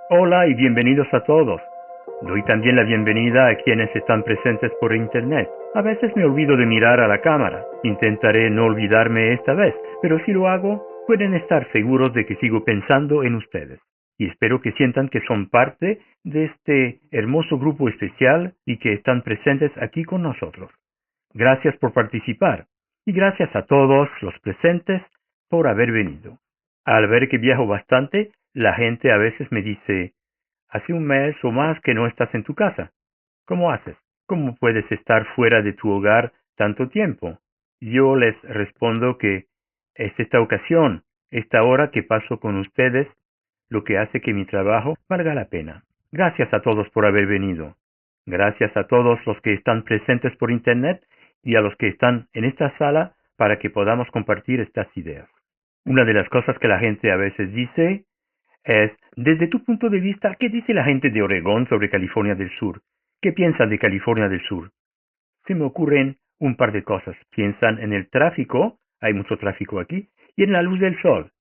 Hola y bienvenidos a todos. Doy también la bienvenida a quienes están presentes por internet. A veces me olvido de mirar a la cámara. Intentaré no olvidarme esta vez, pero si lo hago, pueden estar seguros de que sigo pensando en ustedes. Y espero que sientan que son parte de este hermoso grupo especial y que están presentes aquí con nosotros. Gracias por participar y gracias a todos los presentes por haber venido. Al ver que viajo bastante, la gente a veces me dice: hace un mes o más que no estás en tu casa. ¿Cómo haces? ¿Cómo puedes estar fuera de tu hogar tanto tiempo? Yo les respondo que es esta ocasión, esta hora que paso con ustedes, lo que hace que mi trabajo valga la pena. Gracias a todos por haber venido. Gracias a todos los que están presentes por internet y a los que están en esta sala para que podamos compartir estas ideas. Una de las cosas que la gente a veces dice es: desde tu punto de vista, ¿qué dice la gente de Oregón sobre California del Sur? ¿Qué piensan de California del Sur? Se me ocurren un par de cosas. Piensan en el tráfico, hay mucho tráfico aquí, y en la luz del sol.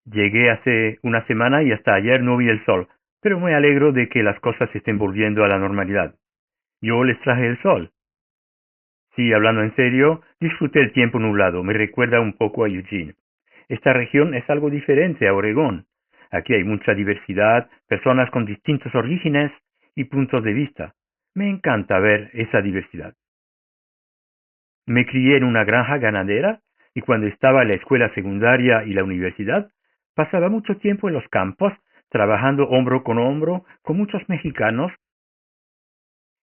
Llegué hace una semana y hasta ayer no vi el sol, pero me alegro de que las cosas estén volviendo a la normalidad. Yo les traje el sol. Sí, hablando en serio, disfruté el tiempo nublado, me recuerda un poco a Eugene. Esta región es algo diferente a Oregón. Aquí hay mucha diversidad, personas con distintos orígenes y puntos de vista. Me encanta ver esa diversidad. Me crié en una granja ganadera y cuando estaba en la escuela secundaria y la universidad, pasaba mucho tiempo en los campos, trabajando hombro con hombro con muchos mexicanos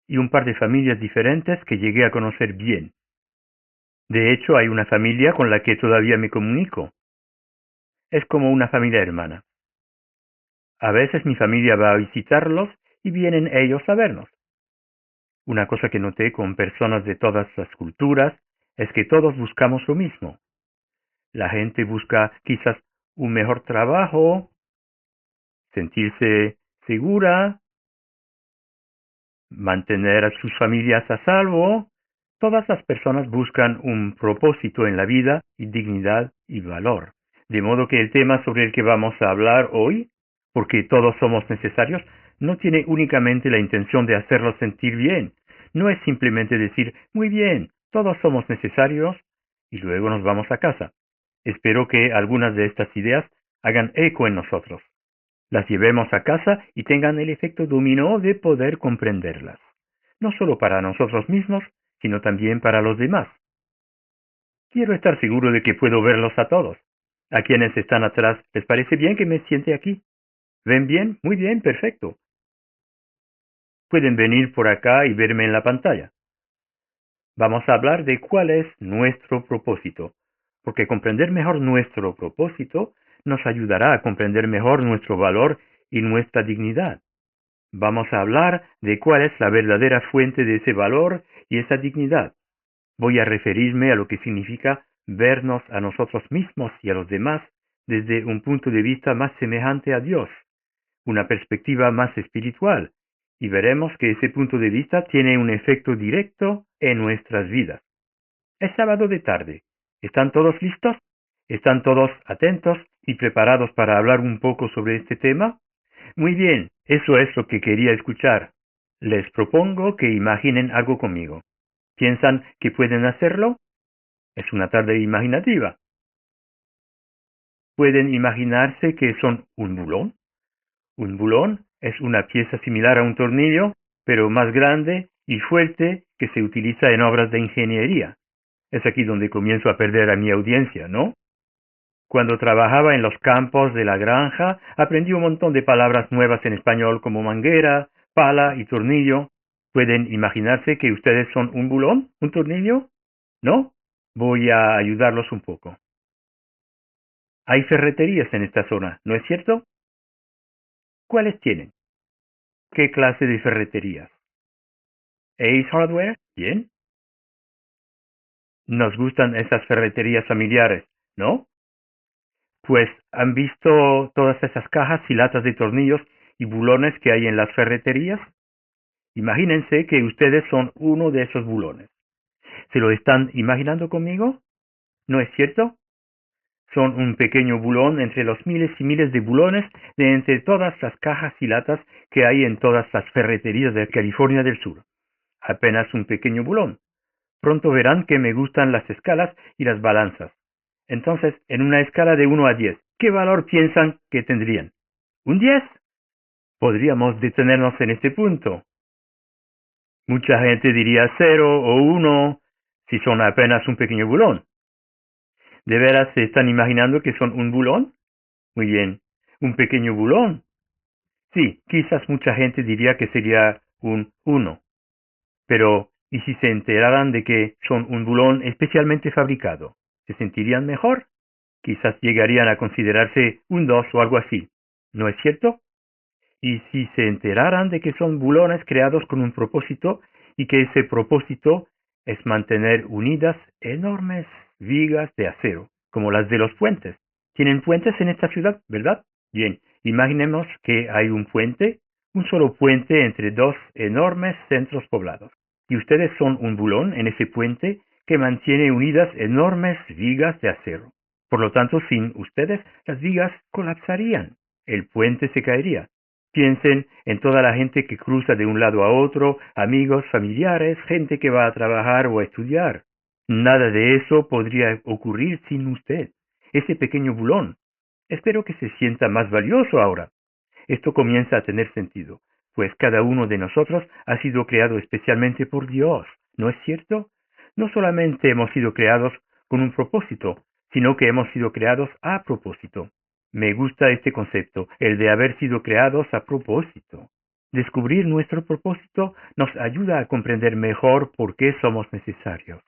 y un par de familias diferentes que llegué a conocer bien. De hecho, hay una familia con la que todavía me comunico. Es como una familia hermana. A veces mi familia va a visitarlos y vienen ellos a vernos. Una cosa que noté con personas de todas las culturas es que todos buscamos lo mismo. La gente busca quizás un mejor trabajo, sentirse segura, mantener a sus familias a salvo. Todas las personas buscan un propósito en la vida y dignidad y valor. De modo que el tema sobre el que vamos a hablar hoy, porque todos somos necesarios, no tiene únicamente la intención de hacerlos sentir bien. No es simplemente decir: muy bien, todos somos necesarios y luego nos vamos a casa. Espero que algunas de estas ideas hagan eco en nosotros, las llevemos a casa y tengan el efecto dominó de poder comprenderlas, no solo para nosotros mismos, sino también para los demás. Quiero estar seguro de que puedo verlos a todos. A quienes están atrás, ¿les parece bien que me siente aquí? ¿Ven bien? Muy bien, perfecto. Pueden venir por acá y verme en la pantalla. Vamos a hablar de cuál es nuestro propósito, porque comprender mejor nuestro propósito nos ayudará a comprender mejor nuestro valor y nuestra dignidad. Vamos a hablar de cuál es la verdadera fuente de ese valor y esa dignidad. Voy a referirme a lo que significa vernos a nosotros mismos y a los demás desde un punto de vista más semejante a Dios, una perspectiva más espiritual, y veremos que ese punto de vista tiene un efecto directo en nuestras vidas. Es sábado de tarde. ¿Están todos listos? ¿Están todos atentos y preparados para hablar un poco sobre este tema? Muy bien, eso es lo que quería escuchar. Les propongo que imaginen algo conmigo. ¿Piensan que pueden hacerlo? Es una tarde imaginativa. ¿Pueden imaginarse que son un bulón? Un bulón es una pieza similar a un tornillo, pero más grande y fuerte, que se utiliza en obras de ingeniería. Es aquí donde comienzo a perder a mi audiencia, ¿no? Cuando trabajaba en los campos de la granja, aprendí un montón de palabras nuevas en español como manguera, pala y tornillo. ¿Pueden imaginarse que ustedes son un bulón, un tornillo? ¿No? Voy a ayudarlos un poco. Hay ferreterías en esta zona, ¿no es cierto? ¿Cuáles tienen? ¿Qué clase de ferreterías? Ace Hardware, bien. Nos gustan esas ferreterías familiares, ¿no? Pues han visto todas esas cajas y latas de tornillos y bulones que hay en las ferreterías. Imagínense que ustedes son uno de esos bulones. ¿Se lo están imaginando conmigo? ¿No es cierto? Son un pequeño bulón entre los miles y miles de bulones de entre todas las cajas y latas que hay en todas las ferreterías de California del Sur. Apenas un pequeño bulón. Pronto verán que me gustan las escalas y las balanzas. Entonces, en una escala de 1 a 10, ¿qué valor piensan que tendrían? ¿Un 10? Podríamos detenernos en este punto. Mucha gente diría 0 o 1 si son apenas un pequeño bulón. ¿De veras se están imaginando que son un bulón? Muy bien. ¿Un pequeño bulón? Sí, quizás mucha gente diría que sería un 1. Pero, ¿y si se enteraran de que son un bulón especialmente fabricado? ¿Se sentirían mejor? Quizás llegarían a considerarse un 2 o algo así. ¿No es cierto? Y si se enteraran de que son bulones creados con un propósito y que ese propósito es mantener unidas enormes vigas de acero, como las de los puentes. ¿Tienen puentes en esta ciudad, verdad? Bien, imaginemos que hay un puente, un solo puente entre dos enormes centros poblados. Y ustedes son un bulón en ese puente que mantiene unidas enormes vigas de acero. Por lo tanto, sin ustedes, las vigas colapsarían. El puente se caería. Piensen en toda la gente que cruza de un lado a otro, amigos, familiares, gente que va a trabajar o a estudiar. Nada de eso podría ocurrir sin usted, ese pequeño bulón. Espero que se sienta más valioso ahora. Esto comienza a tener sentido, pues cada uno de nosotros ha sido creado especialmente por Dios, ¿no es cierto? No solamente hemos sido creados con un propósito, sino que hemos sido creados a propósito. Me gusta este concepto, el de haber sido creados a propósito. Descubrir nuestro propósito nos ayuda a comprender mejor por qué somos necesarios.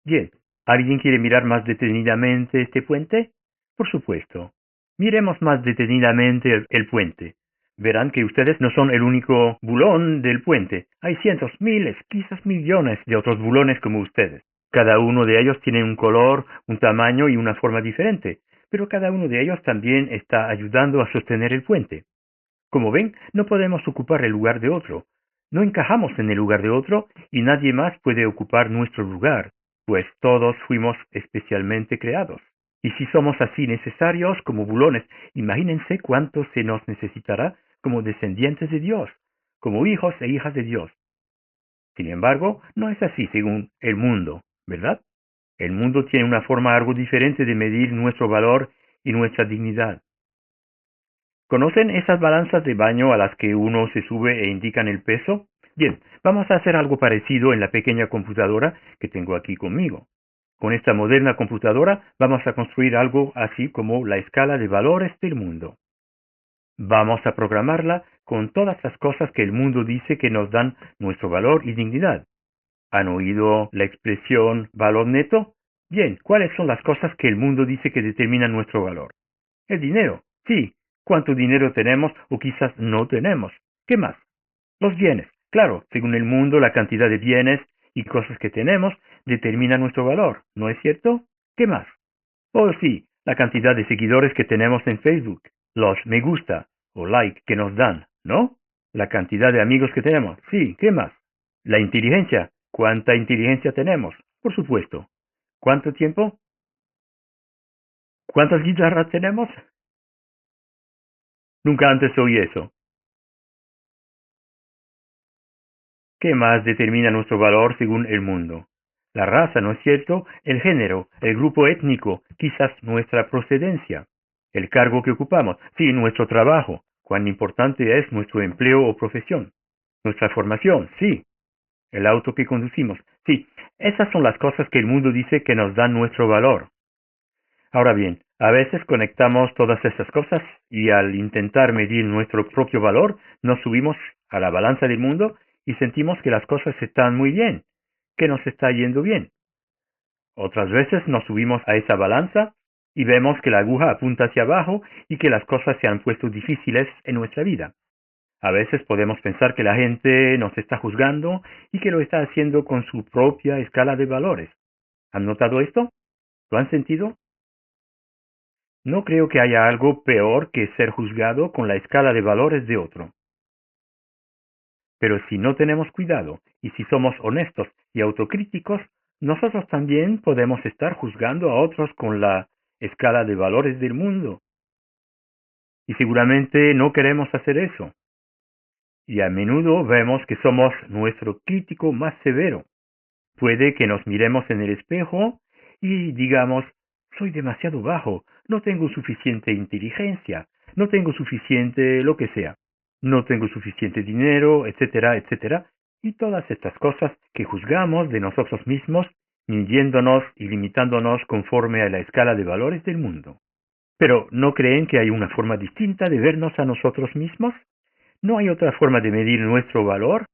Bien, ¿alguien quiere mirar más detenidamente este puente? Por supuesto. Miremos más detenidamente el puente. Verán que ustedes no son el único bulón del puente. Hay cientos, miles, quizás millones de otros bulones como ustedes. Cada uno de ellos tiene un color, un tamaño y una forma diferente, pero cada uno de ellos también está ayudando a sostener el puente. Como ven, no podemos ocupar el lugar de otro. No encajamos en el lugar de otro y nadie más puede ocupar nuestro lugar, pues todos fuimos especialmente creados. Y si somos así necesarios como bulones, imagínense cuánto se nos necesitará como descendientes de Dios, como hijos e hijas de Dios. Sin embargo, no es así según el mundo, ¿verdad? El mundo tiene una forma algo diferente de medir nuestro valor y nuestra dignidad. ¿Conocen esas balanzas de baño a las que uno se sube e indican el peso? Bien, vamos a hacer algo parecido en la pequeña computadora que tengo aquí conmigo. Con esta moderna computadora vamos a construir algo así como la escala de valores del mundo. Vamos a programarla con todas las cosas que el mundo dice que nos dan nuestro valor y dignidad. ¿Han oído la expresión valor neto? Bien, ¿cuáles son las cosas que el mundo dice que determinan nuestro valor? El dinero, sí. ¿Cuánto dinero tenemos o quizás no tenemos? ¿Qué más? Los bienes. Claro, según el mundo, la cantidad de bienes y cosas que tenemos determina nuestro valor, ¿no es cierto? ¿Qué más? Oh, sí, la cantidad de seguidores que tenemos en Facebook, los me gusta o like que nos dan, ¿no? La cantidad de amigos que tenemos, sí, ¿qué más? La inteligencia, ¿cuánta inteligencia tenemos? Por supuesto. ¿Cuánto tiempo? ¿Cuántas guitarras tenemos? Nunca antes oí eso. ¿Qué más determina nuestro valor según el mundo? La raza, ¿no es cierto? El género, el grupo étnico, quizás nuestra procedencia, el cargo que ocupamos, sí, nuestro trabajo, cuán importante es nuestro empleo o profesión, nuestra formación, sí, el auto que conducimos, sí, esas son las cosas que el mundo dice que nos dan nuestro valor. Ahora bien, a veces conectamos todas esas cosas y al intentar medir nuestro propio valor, nos subimos a la balanza del mundo y sentimos que las cosas están muy bien, que nos está yendo bien. Otras veces nos subimos a esa balanza y vemos que la aguja apunta hacia abajo y que las cosas se han puesto difíciles en nuestra vida. A veces podemos pensar que la gente nos está juzgando y que lo está haciendo con su propia escala de valores. ¿Han notado esto? ¿Lo han sentido? No creo que haya algo peor que ser juzgado con la escala de valores de otro. Pero si no tenemos cuidado y si somos honestos y autocríticos, nosotros también podemos estar juzgando a otros con la escala de valores del mundo. Y seguramente no queremos hacer eso. Y a menudo vemos que somos nuestro crítico más severo. Puede que nos miremos en el espejo y digamos, soy demasiado bajo, no tengo suficiente inteligencia, no tengo suficiente lo que sea, no tengo suficiente dinero, etcétera, etcétera, y todas estas cosas que juzgamos de nosotros mismos, midiéndonos y limitándonos conforme a la escala de valores del mundo. Pero ¿no creen que hay una forma distinta de vernos a nosotros mismos? ¿No hay otra forma de medir nuestro valor?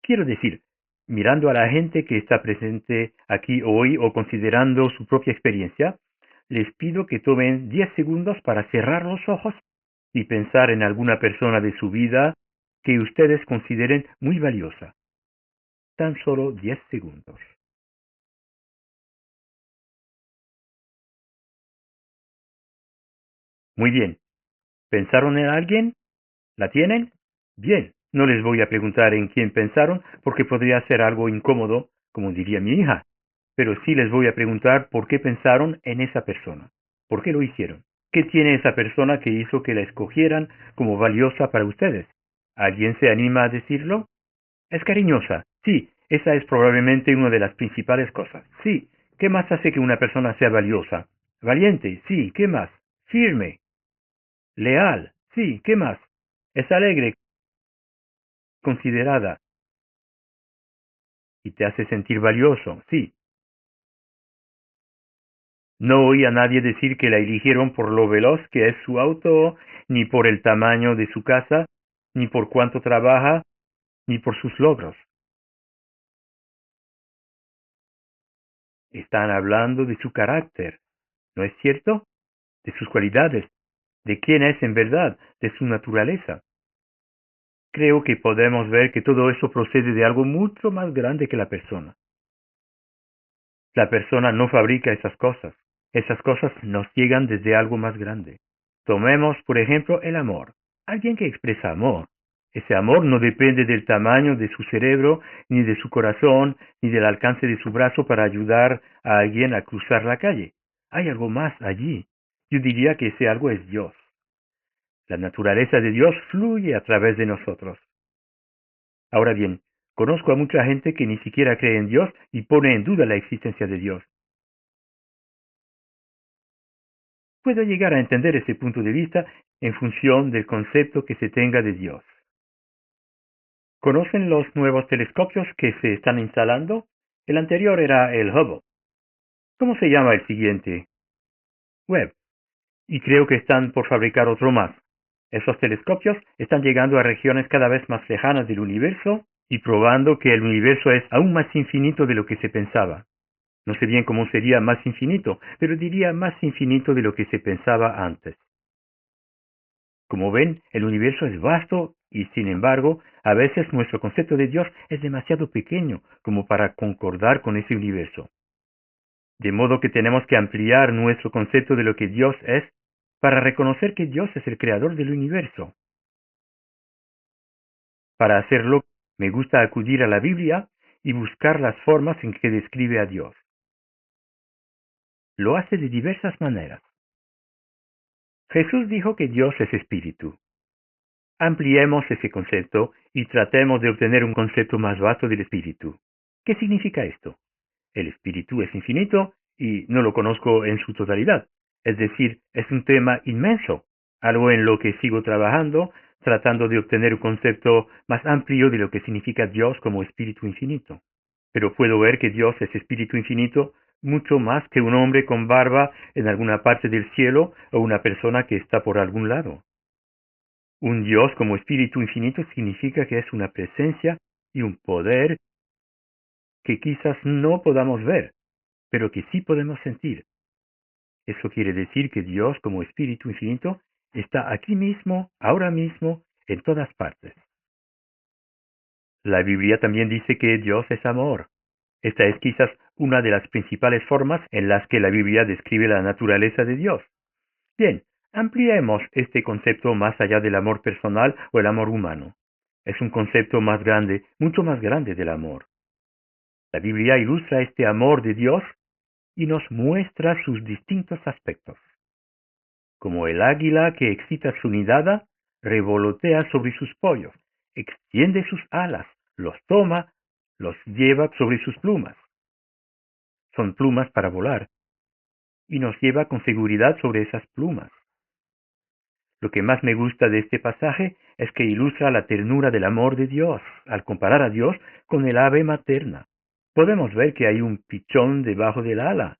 Quiero decir, mirando a la gente que está presente aquí hoy o considerando su propia experiencia, les pido que tomen 10 segundos para cerrar los ojos y pensar en alguna persona de su vida que ustedes consideren muy valiosa. Tan solo 10 segundos. Muy bien. ¿Pensaron en alguien? ¿La tienen? Bien. No les voy a preguntar en quién pensaron porque podría ser algo incómodo, como diría mi hija. Pero sí les voy a preguntar por qué pensaron en esa persona. ¿Por qué lo hicieron? ¿Qué tiene esa persona que hizo que la escogieran como valiosa para ustedes? ¿Alguien se anima a decirlo? Es cariñosa. Sí, esa es probablemente una de las principales cosas. Sí. ¿Qué más hace que una persona sea valiosa? Valiente. Sí. ¿Qué más? Firme. Leal. Sí. ¿Qué más? Es alegre, considerada y te hace sentir valioso. Sí. No oí a nadie decir que la eligieron por lo veloz que es su auto, ni por el tamaño de su casa, ni por cuánto trabaja, ni por sus logros. Están hablando de su carácter, ¿no es cierto? De sus cualidades, de quién es en verdad, de su naturaleza. Creo que podemos ver que todo eso procede de algo mucho más grande que la persona. La persona no fabrica esas cosas. Esas cosas nos llegan desde algo más grande. Tomemos, por ejemplo, el amor. Alguien que expresa amor. Ese amor no depende del tamaño de su cerebro, ni de su corazón, ni del alcance de su brazo para ayudar a alguien a cruzar la calle. Hay algo más allí. Yo diría que ese algo es Dios. La naturaleza de Dios fluye a través de nosotros. Ahora bien, conozco a mucha gente que ni siquiera cree en Dios y pone en duda la existencia de Dios. Puedo llegar a entender ese punto de vista en función del concepto que se tenga de Dios. ¿Conocen los nuevos telescopios que se están instalando? El anterior era el Hubble. ¿Cómo se llama el siguiente? Webb. Y creo que están por fabricar otro más. Esos telescopios están llegando a regiones cada vez más lejanas del universo y probando que el universo es aún más infinito de lo que se pensaba. No sé bien cómo sería más infinito, pero diría más infinito de lo que se pensaba antes. Como ven, el universo es vasto y, sin embargo, a veces nuestro concepto de Dios es demasiado pequeño como para concordar con ese universo. De modo que tenemos que ampliar nuestro concepto de lo que Dios es para reconocer que Dios es el creador del universo. Para hacerlo, me gusta acudir a la Biblia y buscar las formas en que describe a Dios. Lo hace de diversas maneras. Jesús dijo que Dios es espíritu. Ampliemos ese concepto y tratemos de obtener un concepto más vasto del espíritu. ¿Qué significa esto? El espíritu es infinito y no lo conozco en su totalidad. Es decir, es un tema inmenso, algo en lo que sigo trabajando, tratando de obtener un concepto más amplio de lo que significa Dios como espíritu infinito. Pero puedo ver que Dios es espíritu infinito mucho más que un hombre con barba en alguna parte del cielo o una persona que está por algún lado. Un Dios como espíritu infinito significa que es una presencia y un poder que quizás no podamos ver, pero que sí podemos sentir. Eso quiere decir que Dios como espíritu infinito está aquí mismo, ahora mismo, en todas partes. La Biblia también dice que Dios es amor. Esta es quizás una de las principales formas en las que la Biblia describe la naturaleza de Dios. Bien, ampliemos este concepto más allá del amor personal o el amor humano. Es un concepto más grande, mucho más grande del amor. La Biblia ilustra este amor de Dios y nos muestra sus distintos aspectos. Como el águila que excita su nidada, revolotea sobre sus pollos, extiende sus alas, los toma, los lleva sobre sus plumas. Son plumas para volar, y nos lleva con seguridad sobre esas plumas. Lo que más me gusta de este pasaje es que ilustra la ternura del amor de Dios, al comparar a Dios con el ave materna. Podemos ver que hay un pichón debajo del ala,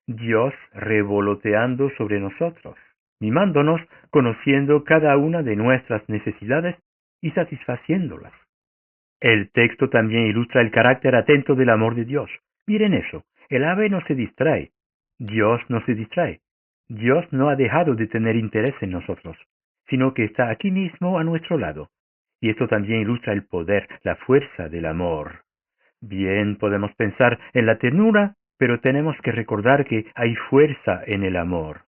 Dios revoloteando sobre nosotros, mimándonos, conociendo cada una de nuestras necesidades y satisfaciéndolas. El texto también ilustra el carácter atento del amor de Dios. Miren eso, el ave no se distrae, Dios no se distrae. Dios no ha dejado de tener interés en nosotros, sino que está aquí mismo a nuestro lado. Y esto también ilustra el poder, la fuerza del amor. Bien, podemos pensar en la ternura, pero tenemos que recordar que hay fuerza en el amor.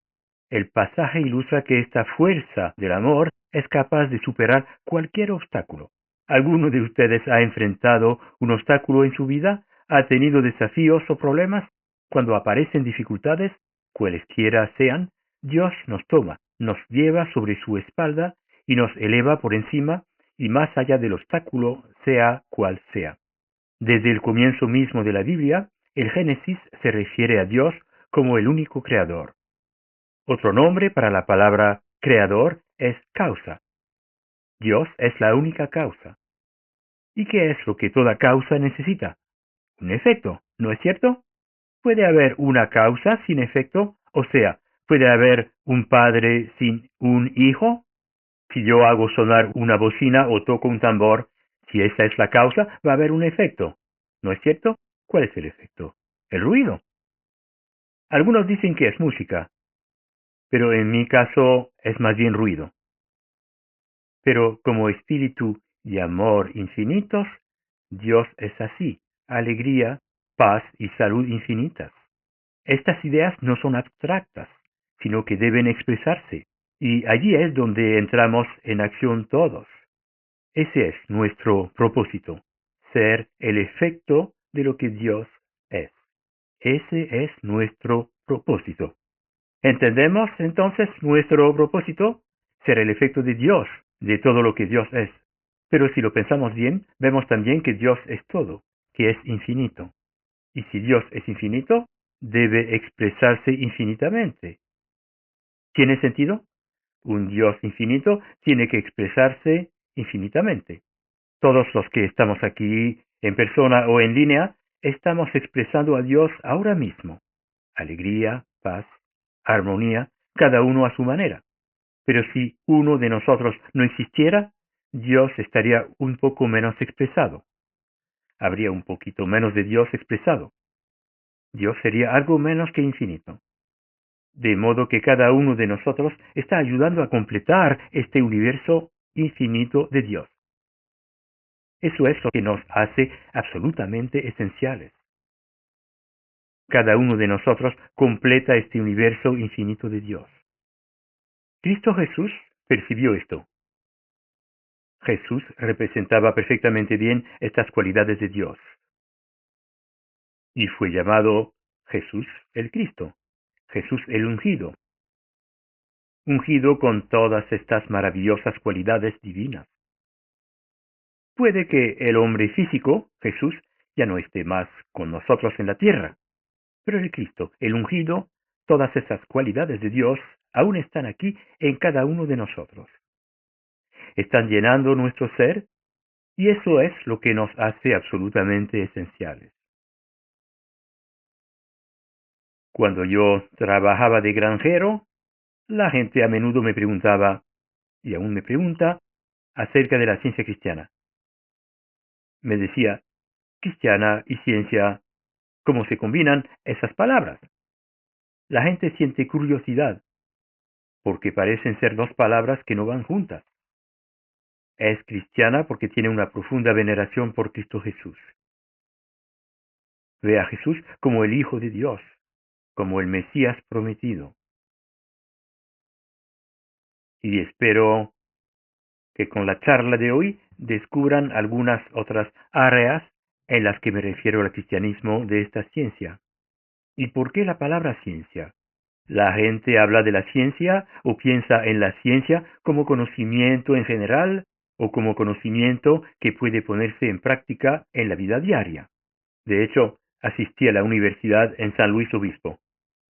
El pasaje ilustra que esta fuerza del amor es capaz de superar cualquier obstáculo. ¿Alguno de ustedes ha enfrentado un obstáculo en su vida? ¿Ha tenido desafíos o problemas? Cuando aparecen dificultades, cualesquiera sean, Dios nos toma, nos lleva sobre su espalda y nos eleva por encima y más allá del obstáculo, sea cual sea. Desde el comienzo mismo de la Biblia, el Génesis se refiere a Dios como el único creador. Otro nombre para la palabra creador es causa. Dios es la única causa. ¿Y qué es lo que toda causa necesita? Un efecto, ¿no es cierto? Puede haber una causa sin efecto, o sea, puede haber un padre sin un hijo. Si yo hago sonar una bocina o toco un tambor, si esa es la causa, va a haber un efecto. ¿No es cierto? ¿Cuál es el efecto? El ruido. Algunos dicen que es música, pero en mi caso es más bien ruido. Pero como espíritu y amor infinitos, Dios es así, alegría, paz y salud infinitas. Estas ideas no son abstractas, sino que deben expresarse, y allí es donde entramos en acción todos. Ese es nuestro propósito, ser el efecto de lo que Dios es. Ese es nuestro propósito. ¿Entendemos entonces nuestro propósito? Ser el efecto de Dios, de todo lo que Dios es. Pero si lo pensamos bien, vemos también que Dios es todo, que es infinito. Y si Dios es infinito, debe expresarse infinitamente. ¿Tiene sentido? Un Dios infinito tiene que expresarse infinitamente. Todos los que estamos aquí en persona o en línea, estamos expresando a Dios ahora mismo. Alegría, paz, armonía, cada uno a su manera. Pero si uno de nosotros no existiera, Dios estaría un poco menos expresado. Habría un poquito menos de Dios expresado. Dios sería algo menos que infinito. De modo que cada uno de nosotros está ayudando a completar este universo infinito de Dios. Eso es lo que nos hace absolutamente esenciales. Cada uno de nosotros completa este universo infinito de Dios. Cristo Jesús percibió esto. Jesús representaba perfectamente bien estas cualidades de Dios. Y fue llamado Jesús el Cristo, Jesús el ungido, ungido con todas estas maravillosas cualidades divinas. Puede que el hombre físico, Jesús, ya no esté más con nosotros en la tierra, pero el Cristo, el ungido, todas esas cualidades de Dios aún están aquí en cada uno de nosotros. Están llenando nuestro ser y eso es lo que nos hace absolutamente esenciales. Cuando yo trabajaba de granjero, la gente a menudo me preguntaba, y aún me pregunta, acerca de la ciencia cristiana. Me decía, cristiana y ciencia, ¿cómo se combinan esas palabras? La gente siente curiosidad, porque parecen ser dos palabras que no van juntas. Es cristiana porque tiene una profunda veneración por Cristo Jesús. Ve a Jesús como el Hijo de Dios, como el Mesías prometido. Y espero que con la charla de hoy descubran algunas otras áreas en las que me refiero al cristianismo de esta ciencia. ¿Y por qué la palabra ciencia? La gente habla de la ciencia o piensa en la ciencia como conocimiento en general o como conocimiento que puede ponerse en práctica en la vida diaria. De hecho, asistí a la universidad en San Luis Obispo.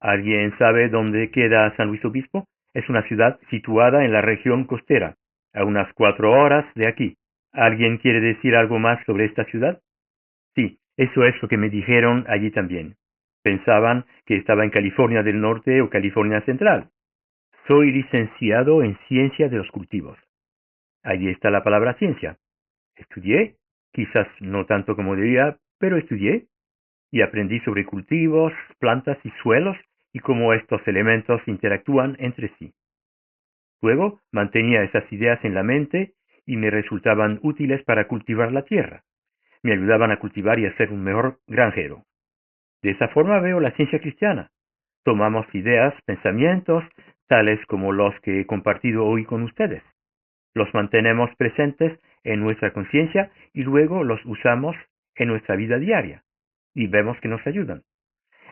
¿Alguien sabe dónde queda San Luis Obispo? Es una ciudad situada en la región costera, a unas 4 horas de aquí. ¿Alguien quiere decir algo más sobre esta ciudad? Sí, eso es lo que me dijeron allí también. Pensaban que estaba en California del Norte o California Central. Soy licenciado en Ciencia de los Cultivos. Allí está la palabra ciencia. Estudié, quizás no tanto como debía, pero estudié y aprendí sobre cultivos, plantas y suelos y cómo estos elementos interactúan entre sí. Luego mantenía esas ideas en la mente y me resultaban útiles para cultivar la tierra. Me ayudaban a cultivar y a ser un mejor granjero. De esa forma veo la ciencia cristiana. Tomamos ideas, pensamientos, tales como los que he compartido hoy con ustedes. Los mantenemos presentes en nuestra conciencia y luego los usamos en nuestra vida diaria. Y vemos que nos ayudan.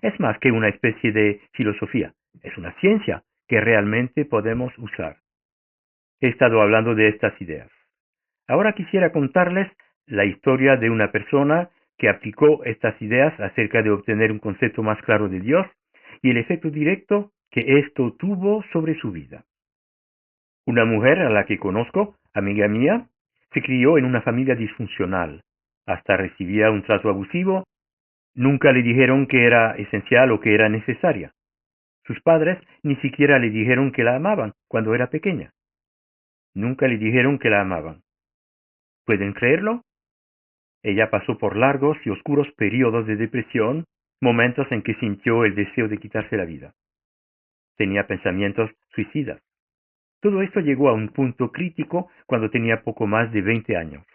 Es más que una especie de filosofía. Es una ciencia que realmente podemos usar. He estado hablando de estas ideas. Ahora quisiera contarles la historia de una persona que aplicó estas ideas acerca de obtener un concepto más claro de Dios y el efecto directo que esto tuvo sobre su vida. Una mujer a la que conozco, amiga mía, se crió en una familia disfuncional. Hasta recibía un trato abusivo. Nunca le dijeron que era esencial o que era necesaria. Sus padres ni siquiera le dijeron que la amaban cuando era pequeña. Nunca le dijeron que la amaban. ¿Pueden creerlo? Ella pasó por largos y oscuros periodos de depresión, momentos en que sintió el deseo de quitarse la vida. Tenía pensamientos suicidas. Todo esto llegó a un punto crítico cuando tenía poco más de 20 años.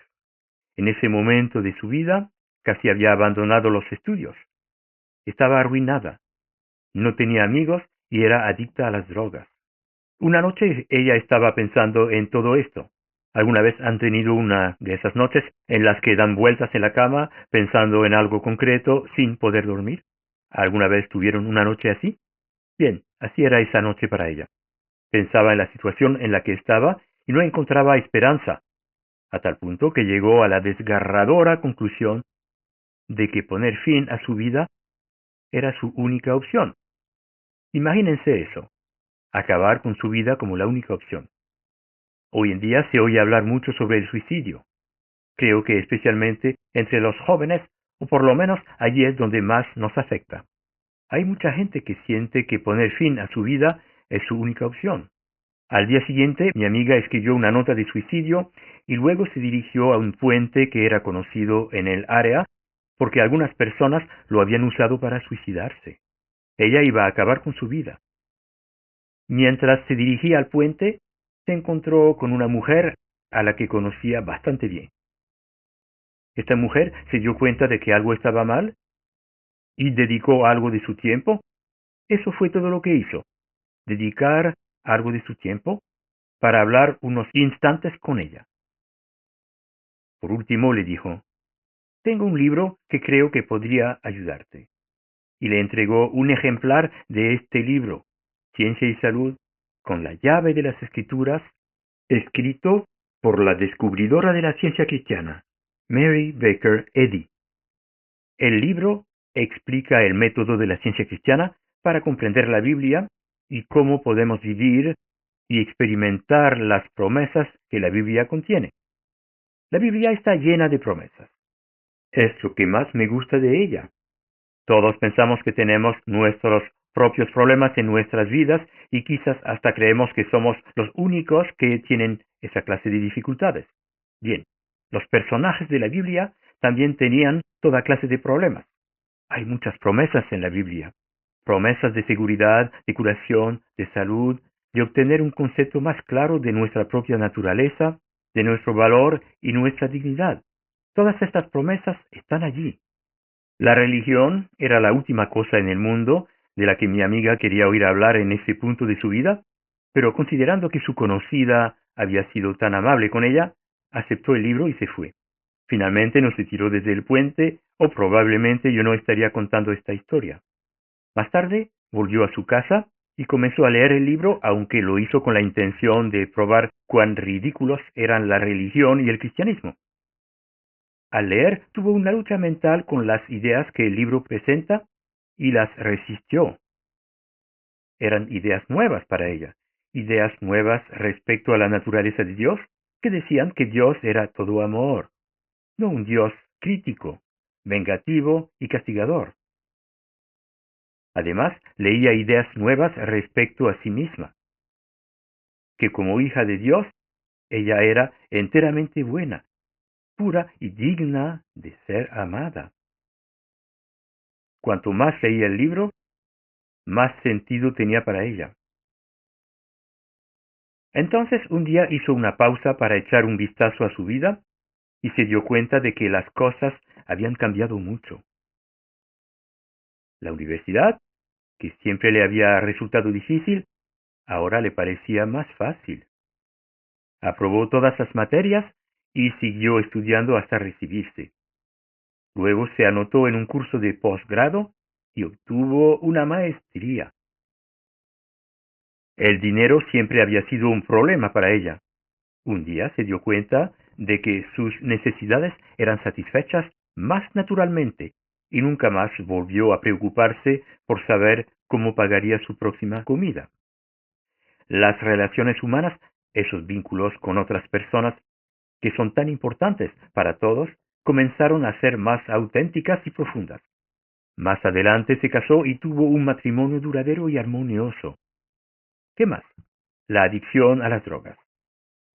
En ese momento de su vida, casi había abandonado los estudios. Estaba arruinada. No tenía amigos y era adicta a las drogas. Una noche ella estaba pensando en todo esto. ¿Alguna vez han tenido una de esas noches en las que dan vueltas en la cama pensando en algo concreto sin poder dormir? ¿Alguna vez tuvieron una noche así? Bien, así era esa noche para ella. Pensaba en la situación en la que estaba y no encontraba esperanza, a tal punto que llegó a la desgarradora conclusión de que poner fin a su vida era su única opción. Imagínense eso, acabar con su vida como la única opción. Hoy en día se oye hablar mucho sobre el suicidio. Creo que especialmente entre los jóvenes, o por lo menos allí es donde más nos afecta. Hay mucha gente que siente que poner fin a su vida es su única opción. Al día siguiente, mi amiga escribió una nota de suicidio y luego se dirigió a un puente que era conocido en el área porque algunas personas lo habían usado para suicidarse. Ella iba a acabar con su vida. Mientras se dirigía al puente, se encontró con una mujer a la que conocía bastante bien. Esta mujer se dio cuenta de que algo estaba mal y dedicó algo de su tiempo. Eso fue todo lo que hizo, dedicar algo de su tiempo para hablar unos instantes con ella. Por último le dijo, tengo un libro que creo que podría ayudarte. Y le entregó un ejemplar de este libro, Ciencia y Salud, con la llave de las Escrituras, escrito por la descubridora de la ciencia cristiana, Mary Baker Eddy. El libro explica el método de la ciencia cristiana para comprender la Biblia y cómo podemos vivir y experimentar las promesas que la Biblia contiene. La Biblia está llena de promesas. Es lo que más me gusta de ella. Todos pensamos que tenemos nuestros propios problemas en nuestras vidas y quizás hasta creemos que somos los únicos que tienen esa clase de dificultades. Bien, los personajes de la Biblia también tenían toda clase de problemas. Hay muchas promesas en la Biblia. Promesas de seguridad, de curación, de salud, de obtener un concepto más claro de nuestra propia naturaleza, de nuestro valor y nuestra dignidad. Todas estas promesas están allí. La religión era la última cosa en el mundo de la que mi amiga quería oír hablar en ese punto de su vida, pero considerando que su conocida había sido tan amable con ella, aceptó el libro y se fue. Finalmente no se tiró desde el puente, o probablemente yo no estaría contando esta historia. Más tarde, volvió a su casa y comenzó a leer el libro, aunque lo hizo con la intención de probar cuán ridículos eran la religión y el cristianismo. Al leer, tuvo una lucha mental con las ideas que el libro presenta y las resistió. Eran ideas nuevas para ella, ideas nuevas respecto a la naturaleza de Dios, que decían que Dios era todo amor, no un Dios crítico, vengativo y castigador. Además, leía ideas nuevas respecto a sí misma, que como hija de Dios, ella era enteramente buena, pura y digna de ser amada. Cuanto más leía el libro, más sentido tenía para ella. Entonces un día hizo una pausa para echar un vistazo a su vida y se dio cuenta de que las cosas habían cambiado mucho. La universidad, que siempre le había resultado difícil, ahora le parecía más fácil. Aprobó todas las materias y siguió estudiando hasta recibirse. Luego se anotó en un curso de posgrado y obtuvo una maestría. El dinero siempre había sido un problema para ella. Un día se dio cuenta de que sus necesidades eran satisfechas más naturalmente y nunca más volvió a preocuparse por saber cómo pagaría su próxima comida. Las relaciones humanas, esos vínculos con otras personas que son tan importantes para todos, comenzaron a ser más auténticas y profundas. Más adelante se casó y tuvo un matrimonio duradero y armonioso. ¿Qué más? La adicción a las drogas.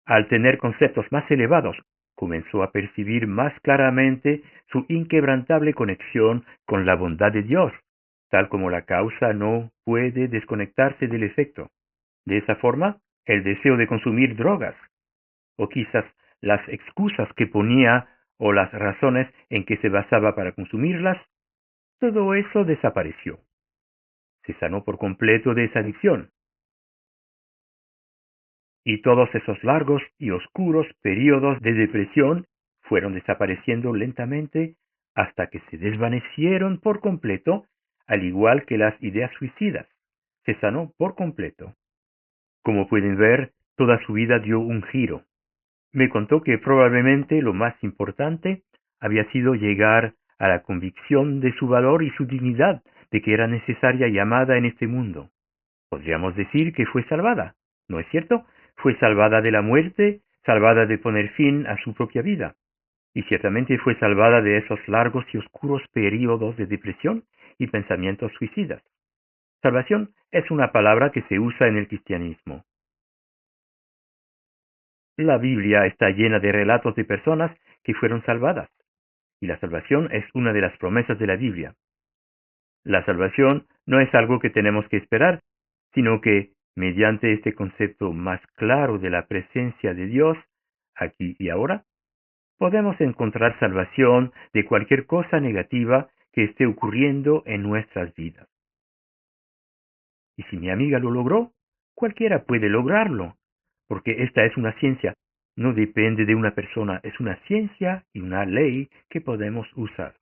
Al tener conceptos más elevados, comenzó a percibir más claramente su inquebrantable conexión con la bondad de Dios, tal como la causa no puede desconectarse del efecto. De esa forma, el deseo de consumir drogas, o quizás las excusas que ponía o las razones en que se basaba para consumirlas, todo eso desapareció. Se sanó por completo de esa adicción. Y todos esos largos y oscuros periodos de depresión fueron desapareciendo lentamente hasta que se desvanecieron por completo, al igual que las ideas suicidas. Se sanó por completo. Como pueden ver, toda su vida dio un giro. Me contó que probablemente lo más importante había sido llegar a la convicción de su valor y su dignidad, de que era necesaria y amada en este mundo. Podríamos decir que fue salvada, ¿no es cierto? Fue salvada de la muerte, salvada de poner fin a su propia vida. Y ciertamente fue salvada de esos largos y oscuros períodos de depresión y pensamientos suicidas. Salvación es una palabra que se usa en el cristianismo. La Biblia está llena de relatos de personas que fueron salvadas, y la salvación es una de las promesas de la Biblia. La salvación no es algo que tenemos que esperar, sino que, mediante este concepto más claro de la presencia de Dios, aquí y ahora, podemos encontrar salvación de cualquier cosa negativa que esté ocurriendo en nuestras vidas. Y si mi amiga lo logró, cualquiera puede lograrlo, porque esta es una ciencia, no depende de una persona, es una ciencia y una ley que podemos usar.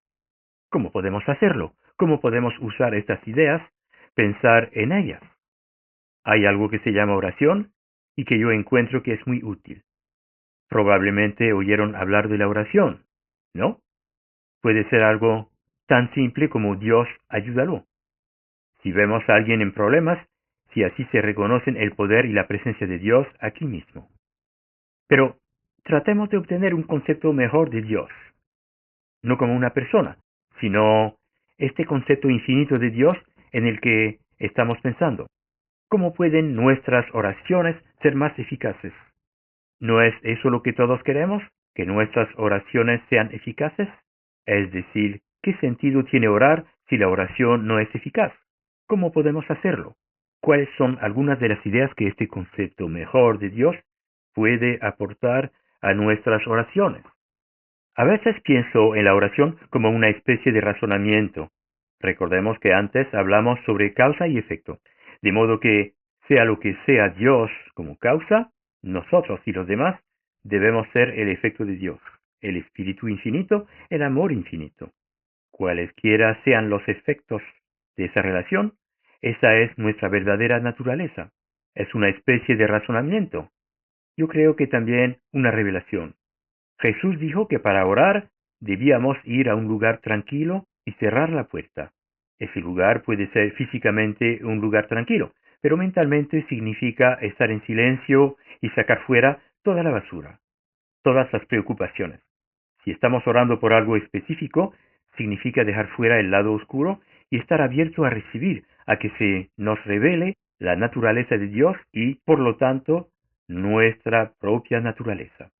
¿Cómo podemos hacerlo? ¿Cómo podemos usar estas ideas? Pensar en ellas. Hay algo que se llama oración y que yo encuentro que es muy útil. Probablemente oyeron hablar de la oración, ¿no? Puede ser algo tan simple como Dios ayúdalo. Si vemos a alguien en problemas, si así se reconocen el poder y la presencia de Dios aquí mismo. Pero tratemos de obtener un concepto mejor de Dios, no como una persona, sino este concepto infinito de Dios en el que estamos pensando. ¿Cómo pueden nuestras oraciones ser más eficaces? ¿No es eso lo que todos queremos? ¿Que nuestras oraciones sean eficaces? Es decir, ¿qué sentido tiene orar si la oración no es eficaz? ¿Cómo podemos hacerlo? ¿Cuáles son algunas de las ideas que este concepto mejor de Dios puede aportar a nuestras oraciones? A veces pienso en la oración como una especie de razonamiento. Recordemos que antes hablamos sobre causa y efecto, de modo que, sea lo que sea Dios como causa, nosotros y los demás debemos ser el efecto de Dios, el Espíritu infinito, el amor infinito. Cualesquiera sean los efectos, de esa relación, esa es nuestra verdadera naturaleza. Es una especie de razonamiento. Yo creo que también una revelación. Jesús dijo que para orar debíamos ir a un lugar tranquilo y cerrar la puerta. Ese lugar puede ser físicamente un lugar tranquilo, pero mentalmente significa estar en silencio y sacar fuera toda la basura, todas las preocupaciones. Si estamos orando por algo específico, significa dejar fuera el lado oscuro y estar abierto a recibir, a que se nos revele la naturaleza de Dios y, por lo tanto, nuestra propia naturaleza.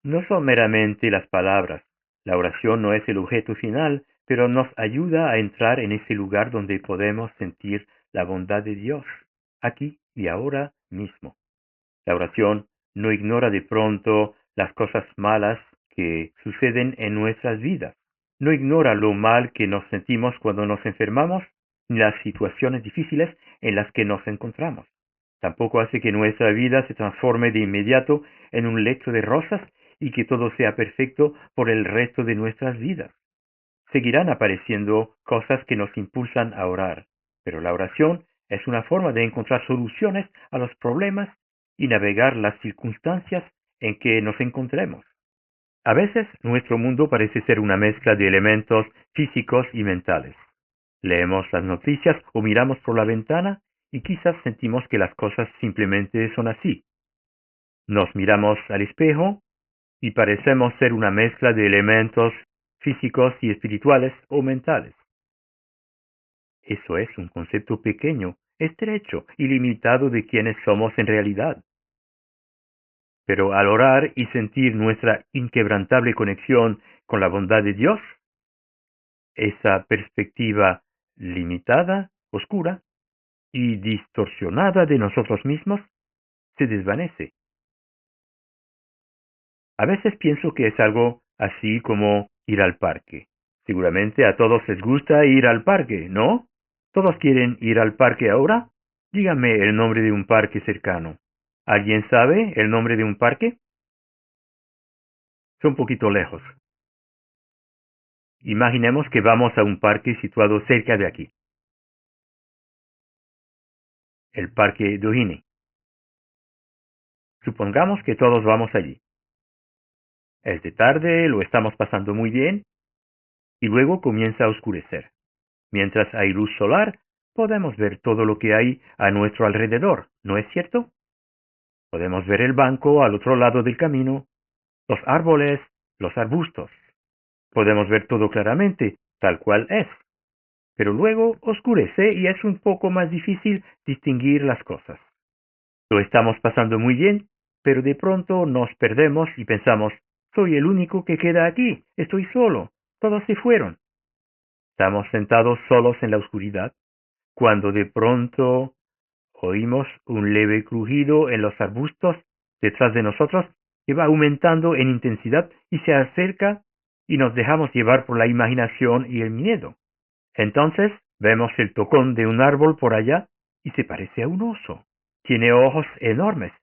No son meramente las palabras. La oración no es el objeto final, pero nos ayuda a entrar en ese lugar donde podemos sentir la bondad de Dios, aquí y ahora mismo. La oración no ignora de pronto las cosas malas que suceden en nuestras vidas. No ignora lo mal que nos sentimos cuando nos enfermamos, ni las situaciones difíciles en las que nos encontramos. Tampoco hace que nuestra vida se transforme de inmediato en un lecho de rosas y que todo sea perfecto por el resto de nuestras vidas. Seguirán apareciendo cosas que nos impulsan a orar, pero la oración es una forma de encontrar soluciones a los problemas y navegar las circunstancias en que nos encontremos. A veces nuestro mundo parece ser una mezcla de elementos físicos y mentales. Leemos las noticias o miramos por la ventana y quizás sentimos que las cosas simplemente son así. Nos miramos al espejo y parecemos ser una mezcla de elementos físicos y espirituales o mentales. Eso es un concepto pequeño, estrecho y limitado de quienes somos en realidad. Pero al orar y sentir nuestra inquebrantable conexión con la bondad de Dios, esa perspectiva limitada, oscura y distorsionada de nosotros mismos se desvanece. A veces pienso que es algo así como ir al parque. Seguramente a todos les gusta ir al parque, ¿no? ¿Todos quieren ir al parque ahora? Dígame el nombre de un parque cercano. ¿Alguien sabe el nombre de un parque? Es un poquito lejos. Imaginemos que vamos a un parque situado cerca de aquí, el Parque Doheny. Supongamos que todos vamos allí. Es de tarde, lo estamos pasando muy bien, y luego comienza a oscurecer. Mientras hay luz solar, podemos ver todo lo que hay a nuestro alrededor, ¿no es cierto? Podemos ver el banco al otro lado del camino, los árboles, los arbustos. Podemos ver todo claramente, tal cual es. Pero luego oscurece y es un poco más difícil distinguir las cosas. Lo estamos pasando muy bien, pero de pronto nos perdemos y pensamos, soy el único que queda aquí, estoy solo, todos se fueron. Estamos sentados solos en la oscuridad, cuando de pronto oímos un leve crujido en los arbustos detrás de nosotros que va aumentando en intensidad y se acerca y nos dejamos llevar por la imaginación y el miedo. Entonces vemos el tocón de un árbol por allá y se parece a un oso. Tiene ojos enormes.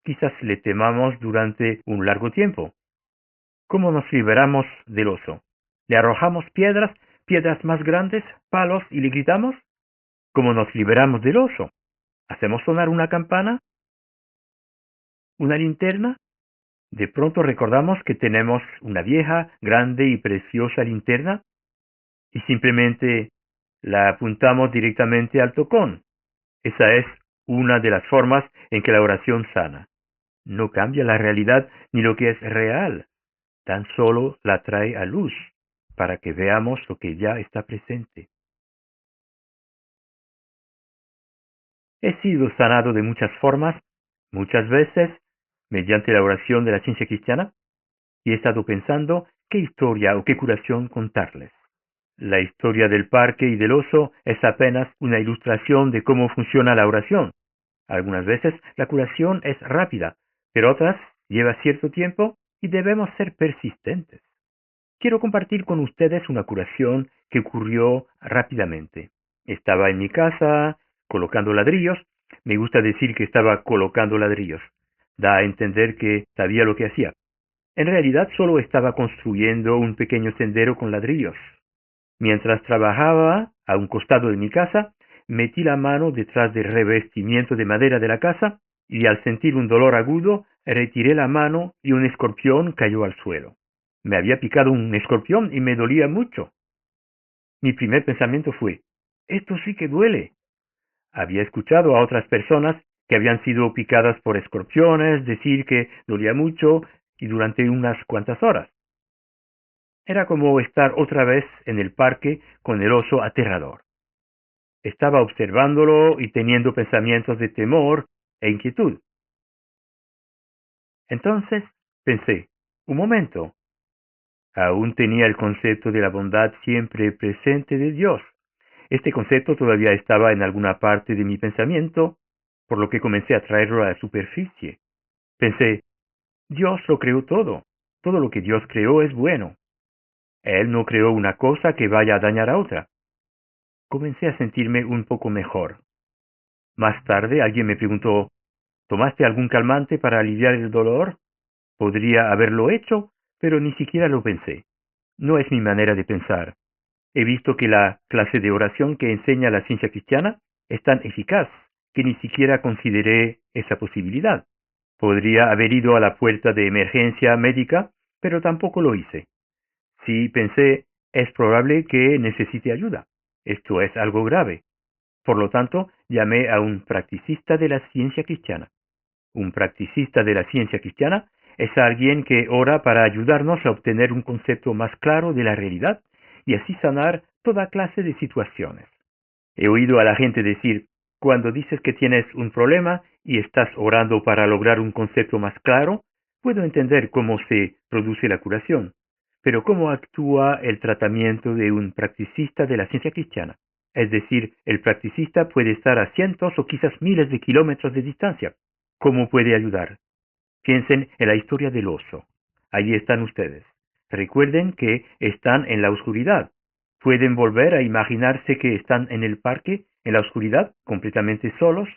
Quizás le temamos durante un largo tiempo. ¿Cómo nos liberamos del oso? ¿Le arrojamos piedras, piedras más grandes, palos y le gritamos? ¿Cómo nos liberamos del oso? ¿Hacemos sonar una campana? ¿Una linterna? De pronto recordamos que tenemos una vieja, grande y preciosa linterna y simplemente la apuntamos directamente al tocón. Esa es una de las formas en que la oración sana. No cambia la realidad ni lo que es real, tan solo la trae a luz para que veamos lo que ya está presente. He sido sanado de muchas formas, muchas veces, mediante la oración de la ciencia cristiana, y he estado pensando qué historia o qué curación contarles. La historia del parque y del oso es apenas una ilustración de cómo funciona la oración. Algunas veces la curación es rápida, pero otras lleva cierto tiempo y debemos ser persistentes. Quiero compartir con ustedes una curación que ocurrió rápidamente. Estaba en mi casa colocando ladrillos. Me gusta decir que estaba colocando ladrillos. Da a entender que sabía lo que hacía. En realidad solo estaba construyendo un pequeño sendero con ladrillos. Mientras trabajaba a un costado de mi casa, metí la mano detrás del revestimiento de madera de la casa y al sentir un dolor agudo, retiré la mano y un escorpión cayó al suelo. Me había picado un escorpión y me dolía mucho. Mi primer pensamiento fue, esto sí que duele. Había escuchado a otras personas que habían sido picadas por escorpiones decir que dolía mucho y durante unas cuantas horas. Era como estar otra vez en el parque con el oso aterrador. Estaba observándolo y teniendo pensamientos de temor e inquietud. Entonces pensé, un momento, aún tenía el concepto de la bondad siempre presente de Dios. Este concepto todavía estaba en alguna parte de mi pensamiento, por lo que comencé a traerlo a la superficie. Pensé, Dios lo creó todo. Todo lo que Dios creó es bueno. Él no creó una cosa que vaya a dañar a otra. Comencé a sentirme un poco mejor. Más tarde alguien me preguntó, ¿tomaste algún calmante para aliviar el dolor? Podría haberlo hecho, pero ni siquiera lo pensé. No es mi manera de pensar. He visto que la clase de oración que enseña la ciencia cristiana es tan eficaz que ni siquiera consideré esa posibilidad. Podría haber ido a la puerta de emergencia médica, pero tampoco lo hice. Sí pensé, es probable que necesite ayuda. Esto es algo grave. Por lo tanto, llamé a un practicista de la ciencia cristiana. Un practicista de la ciencia cristiana es alguien que ora para ayudarnos a obtener un concepto más claro de la realidad y así sanar toda clase de situaciones. He oído a la gente decir, cuando dices que tienes un problema y estás orando para lograr un concepto más claro, puedo entender cómo se produce la curación, pero ¿cómo actúa el tratamiento de un practicista de la ciencia cristiana? Es decir, el practicista puede estar a cientos o quizás miles de kilómetros de distancia. ¿Cómo puede ayudar? Piensen en la historia del oso. Allí están ustedes. Recuerden que están en la oscuridad. ¿Pueden volver a imaginarse que están en el parque, en la oscuridad, completamente solos?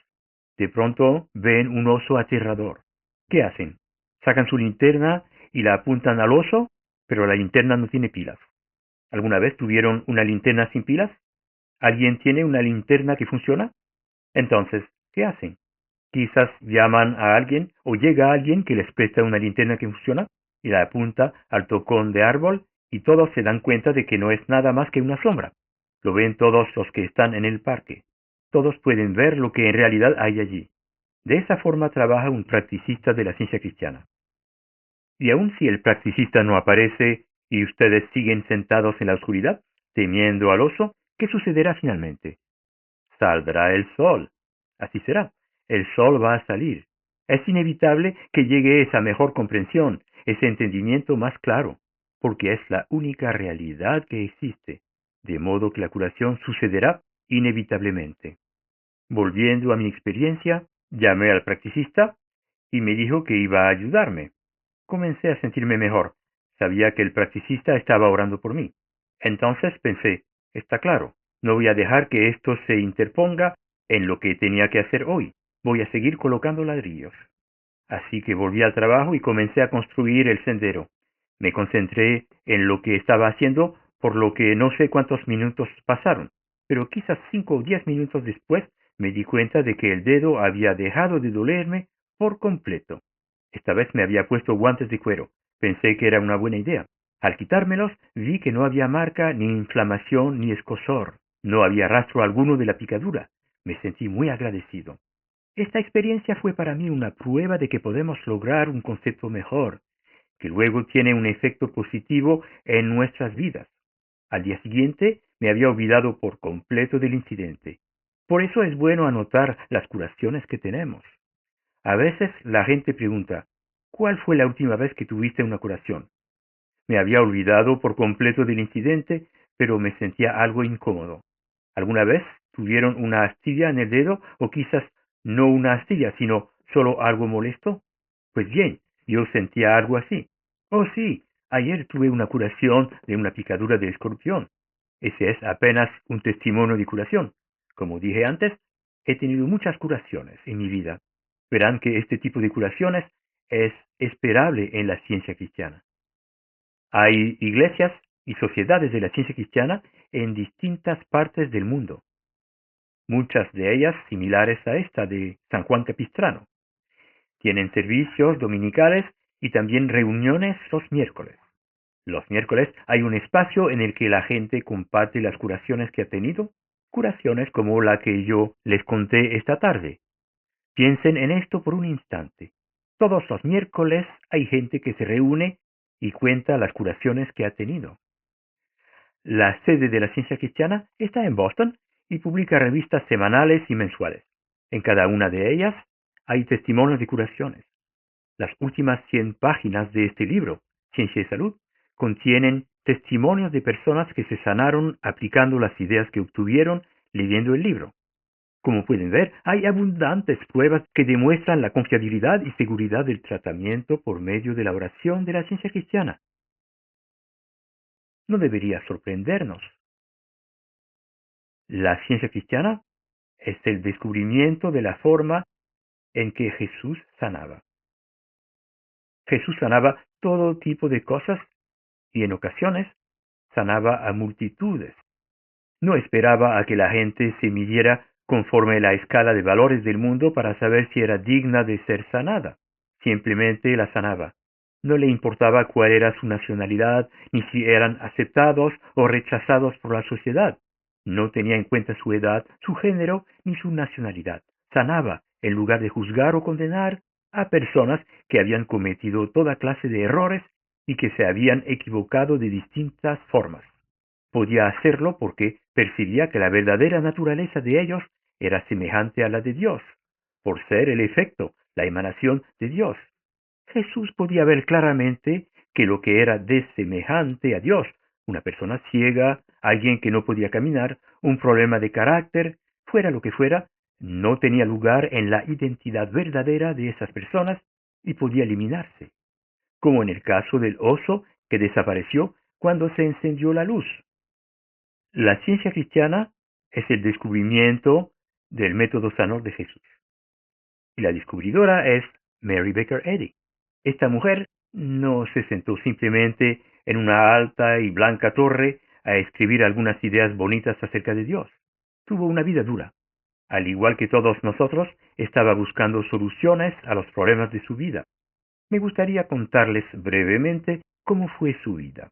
De pronto ven un oso aterrador. ¿Qué hacen? Sacan su linterna y la apuntan al oso, pero la linterna no tiene pilas. ¿Alguna vez tuvieron una linterna sin pilas? ¿Alguien tiene una linterna que funciona? Entonces, ¿qué hacen? Quizás llaman a alguien o llega alguien que les presta una linterna que funciona y la apunta al tocón de árbol y todos se dan cuenta de que no es nada más que una sombra. Lo ven todos los que están en el parque. Todos pueden ver lo que en realidad hay allí. De esa forma trabaja un practicista de la ciencia cristiana. Y aun si el practicista no aparece y ustedes siguen sentados en la oscuridad, temiendo al oso, ¿qué sucederá finalmente? Saldrá el sol. Así será. El sol va a salir. Es inevitable que llegue esa mejor comprensión, ese entendimiento más claro, porque es la única realidad que existe, de modo que la curación sucederá inevitablemente. Volviendo a mi experiencia, llamé al practicista y me dijo que iba a ayudarme. Comencé a sentirme mejor. Sabía que el practicista estaba orando por mí. Entonces pensé, está claro, no voy a dejar que esto se interponga en lo que tenía que hacer hoy. Voy a seguir colocando ladrillos. Así que volví al trabajo y comencé a construir el sendero. Me concentré en lo que estaba haciendo, por lo que no sé cuántos minutos pasaron, pero quizás 5 o 10 minutos después me di cuenta de que el dedo había dejado de dolerme por completo. Esta vez me había puesto guantes de cuero. Pensé que era una buena idea. Al quitármelos, vi que no había marca, ni inflamación, ni escozor. No había rastro alguno de la picadura. Me sentí muy agradecido. Esta experiencia fue para mí una prueba de que podemos lograr un concepto mejor, que luego tiene un efecto positivo en nuestras vidas. Al día siguiente me había olvidado por completo del incidente. Por eso es bueno anotar las curaciones que tenemos. A veces la gente pregunta, ¿cuál fue la última vez que tuviste una curación? Me había olvidado por completo del incidente, pero me sentía algo incómodo. ¿Alguna vez tuvieron una astilla en el dedo o quizás no una astilla, sino solo algo molesto? Pues bien, yo sentía algo así. Oh sí, ayer tuve una curación de una picadura de escorpión. Ese es apenas un testimonio de curación. Como dije antes, he tenido muchas curaciones en mi vida. Verán que este tipo de curaciones es esperable en la ciencia cristiana. Hay iglesias y sociedades de la ciencia cristiana en distintas partes del mundo, muchas de ellas similares a esta de San Juan Capistrano. Tienen servicios dominicales y también reuniones los miércoles. Los miércoles hay un espacio en el que la gente comparte las curaciones que ha tenido, curaciones como la que yo les conté esta tarde. Piensen en esto por un instante. Todos los miércoles hay gente que se reúne y cuenta las curaciones que ha tenido. La sede de la Ciencia Cristiana está en Boston y publica revistas semanales y mensuales. En cada una de ellas hay testimonios de curaciones. Las últimas 100 páginas de este libro, Ciencia y Salud, contienen testimonios de personas que se sanaron aplicando las ideas que obtuvieron leyendo el libro. Como pueden ver, hay abundantes pruebas que demuestran la confiabilidad y seguridad del tratamiento por medio de la oración de la ciencia cristiana. No debería sorprendernos. La ciencia cristiana es el descubrimiento de la forma en que Jesús sanaba. Jesús sanaba todo tipo de cosas y en ocasiones sanaba a multitudes. No esperaba a que la gente se midiera conforme la escala de valores del mundo para saber si era digna de ser sanada. Simplemente la sanaba. No le importaba cuál era su nacionalidad, ni si eran aceptados o rechazados por la sociedad. No tenía en cuenta su edad, su género, ni su nacionalidad. Sanaba, en lugar de juzgar o condenar, a personas que habían cometido toda clase de errores y que se habían equivocado de distintas formas. Podía hacerlo porque percibía que la verdadera naturaleza de ellos era semejante a la de Dios, por ser el efecto, la emanación de Dios. Jesús podía ver claramente que lo que era desemejante a Dios, una persona ciega, alguien que no podía caminar, un problema de carácter, fuera lo que fuera, no tenía lugar en la identidad verdadera de esas personas y podía eliminarse, como en el caso del oso que desapareció cuando se encendió la luz. La ciencia cristiana es el descubrimiento del método sanador de Jesús. Y la descubridora es Mary Baker Eddy. Esta mujer no se sentó simplemente en una alta y blanca torre a escribir algunas ideas bonitas acerca de Dios. Tuvo una vida dura. Al igual que todos nosotros, estaba buscando soluciones a los problemas de su vida. Me gustaría contarles brevemente cómo fue su vida.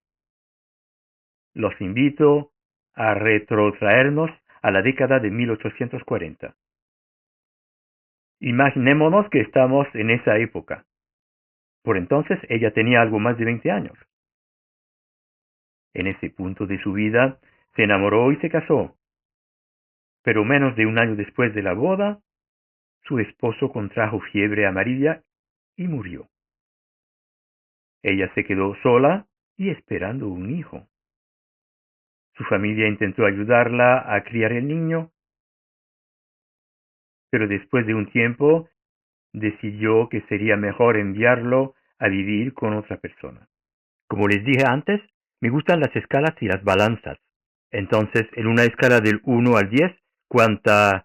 Los invito a retrotraernos a la década de 1840. Imaginémonos que estamos en esa época. Por entonces ella tenía algo más de 20 años. En ese punto de su vida se enamoró y se casó. Pero menos de un año después de la boda, su esposo contrajo fiebre amarilla y murió. Ella se quedó sola y esperando un hijo. Su familia intentó ayudarla a criar el niño, pero después de un tiempo decidió que sería mejor enviarlo a vivir con otra persona. Como les dije antes, me gustan las escalas y las balanzas. Entonces, en una escala del 1 al 10, ¿cuánta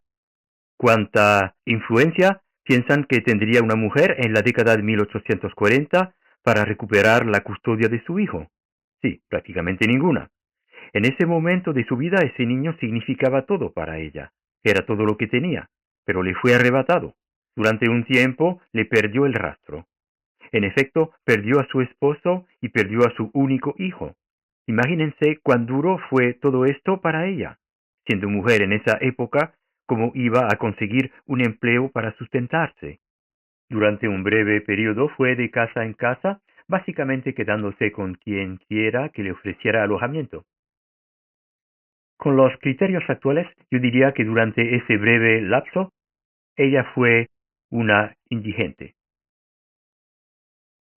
influencia piensan que tendría una mujer en la década de 1840 para recuperar la custodia de su hijo? Sí, prácticamente ninguna. En ese momento de su vida ese niño significaba todo para ella. Era todo lo que tenía, pero le fue arrebatado. Durante un tiempo le perdió el rastro. En efecto, perdió a su esposo y perdió a su único hijo. Imagínense cuán duro fue todo esto para ella. Siendo mujer en esa época, cómo iba a conseguir un empleo para sustentarse. Durante un breve periodo fue de casa en casa, básicamente quedándose con quien quiera que le ofreciera alojamiento. Con los criterios actuales, yo diría que durante ese breve lapso, ella fue una indigente.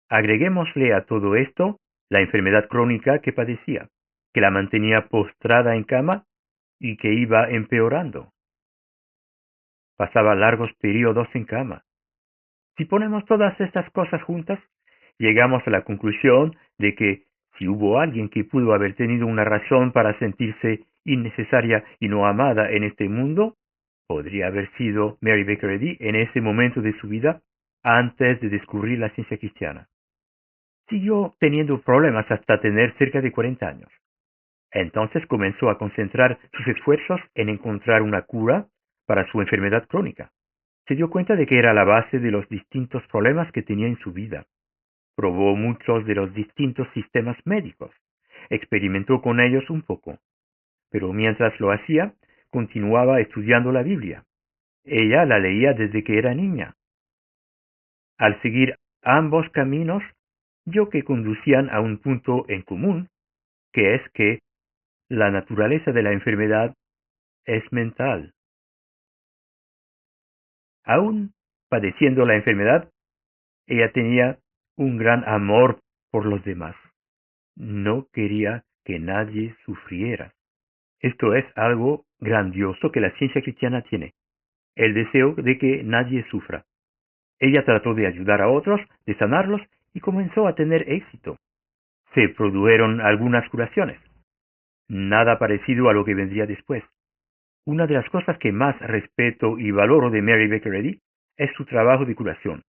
Agreguémosle a todo esto la enfermedad crónica que padecía, que la mantenía postrada en cama y que iba empeorando. Pasaba largos periodos en cama. Si ponemos todas estas cosas juntas, llegamos a la conclusión de que si hubo alguien que pudo haber tenido una razón para sentirse innecesaria y no amada en este mundo, podría haber sido Mary Baker Eddy en ese momento de su vida antes de descubrir la ciencia cristiana. Siguió teniendo problemas hasta tener cerca de 40 años. Entonces comenzó a concentrar sus esfuerzos en encontrar una cura para su enfermedad crónica. Se dio cuenta de que era la base de los distintos problemas que tenía en su vida. Probó muchos de los distintos sistemas médicos. Experimentó con ellos un poco. Pero mientras lo hacía, continuaba estudiando la Biblia. Ella la leía desde que era niña. Al seguir ambos caminos, vio que conducían a un punto en común, que es que la naturaleza de la enfermedad es mental. Aún padeciendo la enfermedad, ella tenía un gran amor por los demás. No quería que nadie sufriera. Esto es algo grandioso que la ciencia cristiana tiene, el deseo de que nadie sufra. Ella trató de ayudar a otros, de sanarlos, y comenzó a tener éxito. Se produjeron algunas curaciones. Nada parecido a lo que vendría después. Una de las cosas que más respeto y valoro de Mary Baker Eddy es su trabajo de curación.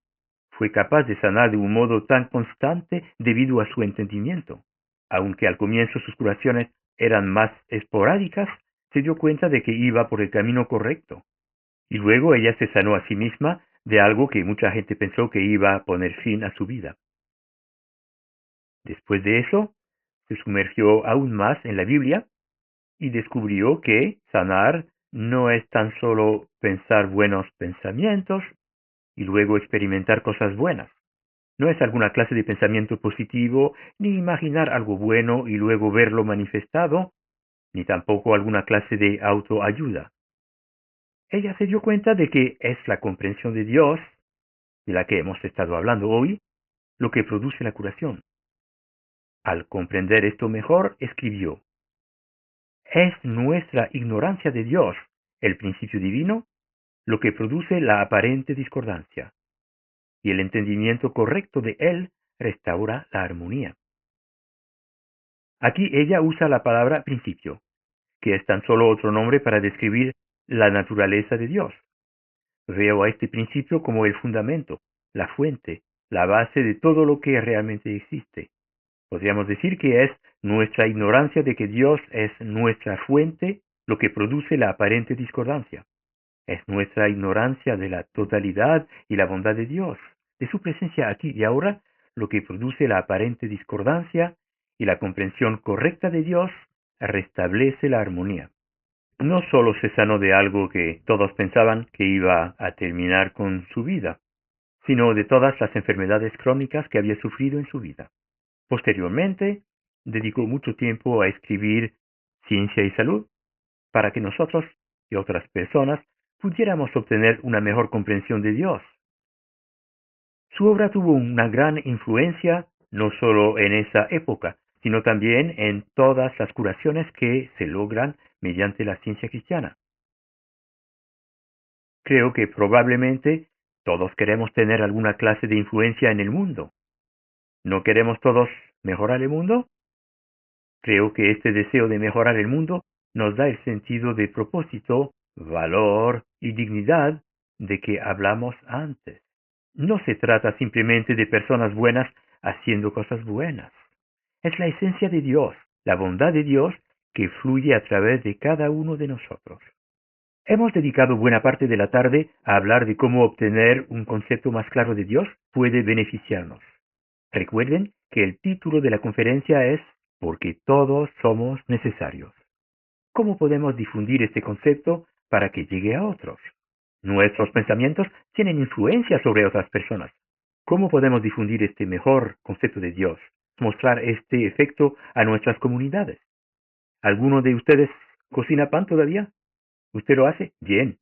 Fue capaz de sanar de un modo tan constante debido a su entendimiento. Aunque al comienzo sus curaciones eran más esporádicas, se dio cuenta de que iba por el camino correcto. Y luego ella se sanó a sí misma de algo que mucha gente pensó que iba a poner fin a su vida. Después de eso, se sumergió aún más en la Biblia y descubrió que sanar no es tan solo pensar buenos pensamientos y luego experimentar cosas buenas. No es alguna clase de pensamiento positivo, ni imaginar algo bueno y luego verlo manifestado, ni tampoco alguna clase de autoayuda. Ella se dio cuenta de que es la comprensión de Dios, de la que hemos estado hablando hoy, lo que produce la curación. Al comprender esto mejor, escribió: es nuestra ignorancia de Dios, el principio divino, lo que produce la aparente discordancia, y el entendimiento correcto de Él restaura la armonía. Aquí ella usa la palabra principio, que es tan solo otro nombre para describir la naturaleza de Dios. Veo a este principio como el fundamento, la fuente, la base de todo lo que realmente existe. Podríamos decir que es nuestra ignorancia de que Dios es nuestra fuente lo que produce la aparente discordancia. Es nuestra ignorancia de la totalidad y la bondad de Dios, de su presencia aquí y ahora, lo que produce la aparente discordancia, y la comprensión correcta de Dios restablece la armonía. No solo se sanó de algo que todos pensaban que iba a terminar con su vida, sino de todas las enfermedades crónicas que había sufrido en su vida. Posteriormente, dedicó mucho tiempo a escribir Ciencia y Salud para que nosotros y otras personas pudiéramos obtener una mejor comprensión de Dios. Su obra tuvo una gran influencia no solo en esa época, sino también en todas las curaciones que se logran mediante la ciencia cristiana. Creo que probablemente todos queremos tener alguna clase de influencia en el mundo. ¿No queremos todos mejorar el mundo? Creo que este deseo de mejorar el mundo nos da el sentido de propósito, valor y dignidad de que hablamos antes. No se trata simplemente de personas buenas haciendo cosas buenas. Es la esencia de Dios, la bondad de Dios que fluye a través de cada uno de nosotros. Hemos dedicado buena parte de la tarde a hablar de cómo obtener un concepto más claro de Dios puede beneficiarnos. Recuerden que el título de la conferencia es Porque todos somos necesarios. ¿Cómo podemos difundir este concepto para que llegue a otros? Nuestros pensamientos tienen influencia sobre otras personas. ¿Cómo podemos difundir este mejor concepto de Dios? Mostrar este efecto a nuestras comunidades. ¿Alguno de ustedes cocina pan todavía? ¿Usted lo hace? Bien.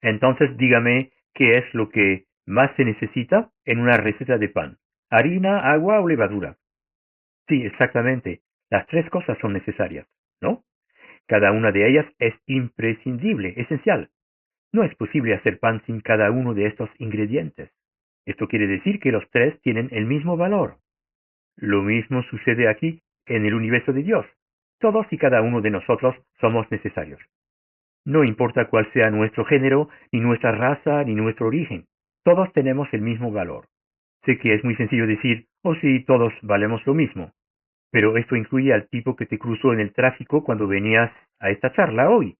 Entonces dígame qué es lo que más se necesita en una receta de pan. ¿Harina, agua o levadura? Sí, exactamente. Las tres cosas son necesarias, ¿no? Cada una de ellas es imprescindible, esencial. No es posible hacer pan sin cada uno de estos ingredientes. Esto quiere decir que los tres tienen el mismo valor. Lo mismo sucede aquí en el universo de Dios. Todos y cada uno de nosotros somos necesarios. No importa cuál sea nuestro género, ni nuestra raza, ni nuestro origen. Todos tenemos el mismo valor. Sé que es muy sencillo decir, oh sí, todos valemos lo mismo. Pero esto incluye al tipo que te cruzó en el tráfico cuando venías a esta charla hoy.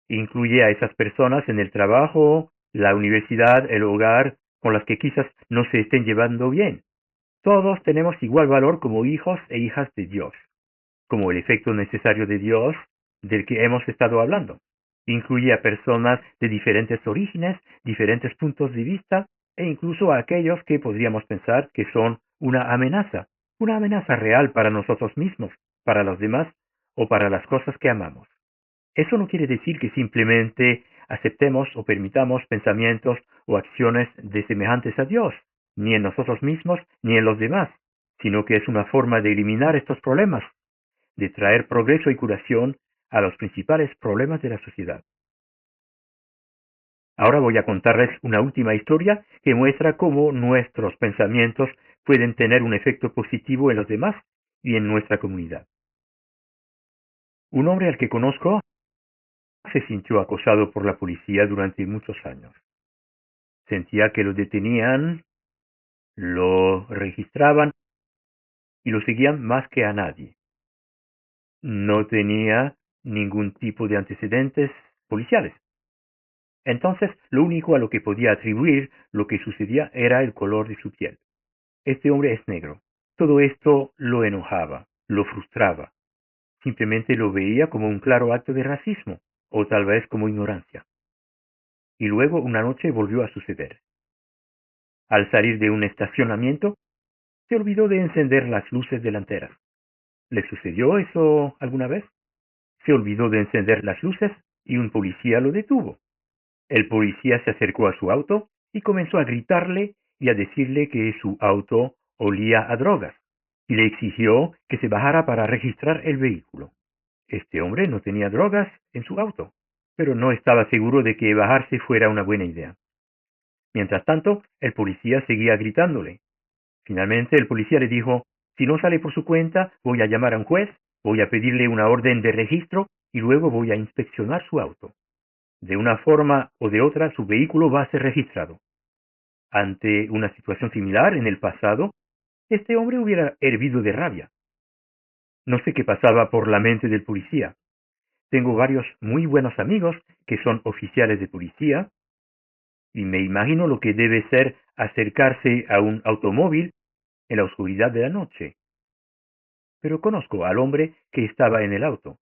Incluye a esas personas en el trabajo, la universidad, el hogar, con las que quizás no se estén llevando bien. Todos tenemos igual valor como hijos e hijas de Dios, como el efecto necesario de Dios del que hemos estado hablando. Incluye a personas de diferentes orígenes, diferentes puntos de vista e incluso a aquellos que podríamos pensar que son una amenaza real para nosotros mismos, para los demás o para las cosas que amamos. Eso no quiere decir que simplemente aceptemos o permitamos pensamientos o acciones de semejantes a Dios, ni en nosotros mismos ni en los demás, sino que es una forma de eliminar estos problemas, de traer progreso y curación a los principales problemas de la sociedad. Ahora voy a contarles una última historia que muestra cómo nuestros pensamientos pueden tener un efecto positivo en los demás y en nuestra comunidad. Un hombre al que conozco se sintió acosado por la policía durante muchos años. Sentía que lo detenían, lo registraban y lo seguían más que a nadie. No tenía ningún tipo de antecedentes policiales. Entonces, lo único a lo que podía atribuir lo que sucedía era el color de su piel. Este hombre es negro. Todo esto lo enojaba, lo frustraba. Simplemente lo veía como un claro acto de racismo, o tal vez como ignorancia. Y luego una noche volvió a suceder. Al salir de un estacionamiento, se olvidó de encender las luces delanteras. ¿Le sucedió eso alguna vez? Se olvidó de encender las luces y un policía lo detuvo. El policía se acercó a su auto y comenzó a gritarle y a decirle que su auto olía a drogas, y le exigió que se bajara para registrar el vehículo. Este hombre no tenía drogas en su auto, pero no estaba seguro de que bajarse fuera una buena idea. Mientras tanto, el policía seguía gritándole. Finalmente, el policía le dijo: si no sale por su cuenta, voy a llamar a un juez, voy a pedirle una orden de registro y luego voy a inspeccionar su auto. De una forma o de otra, su vehículo va a ser registrado. Ante una situación similar en el pasado, este hombre hubiera hervido de rabia. No sé qué pasaba por la mente del policía. Tengo varios muy buenos amigos que son oficiales de policía y me imagino lo que debe ser acercarse a un automóvil en la oscuridad de la noche. Pero conozco al hombre que estaba en el auto.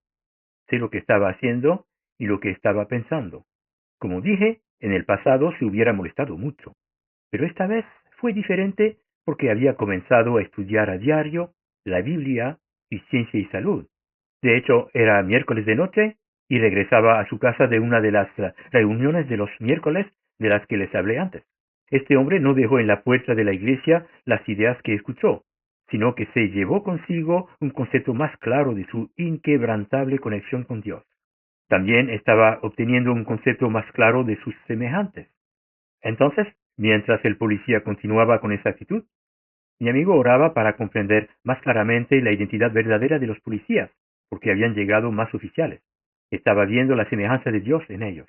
Sé lo que estaba haciendo y lo que estaba pensando. Como dije, en el pasado se hubiera molestado mucho, pero esta vez fue diferente porque había comenzado a estudiar a diario la Biblia y ciencia y salud. De hecho, era miércoles de noche y regresaba a su casa de una de las reuniones de los miércoles de las que les hablé antes. Este hombre no dejó en la puerta de la iglesia las ideas que escuchó, sino que se llevó consigo un concepto más claro de su inquebrantable conexión con Dios. También estaba obteniendo un concepto más claro de sus semejantes. Entonces, mientras el policía continuaba con esa actitud, mi amigo oraba para comprender más claramente la identidad verdadera de los policías, porque habían llegado más oficiales. Estaba viendo la semejanza de Dios en ellos.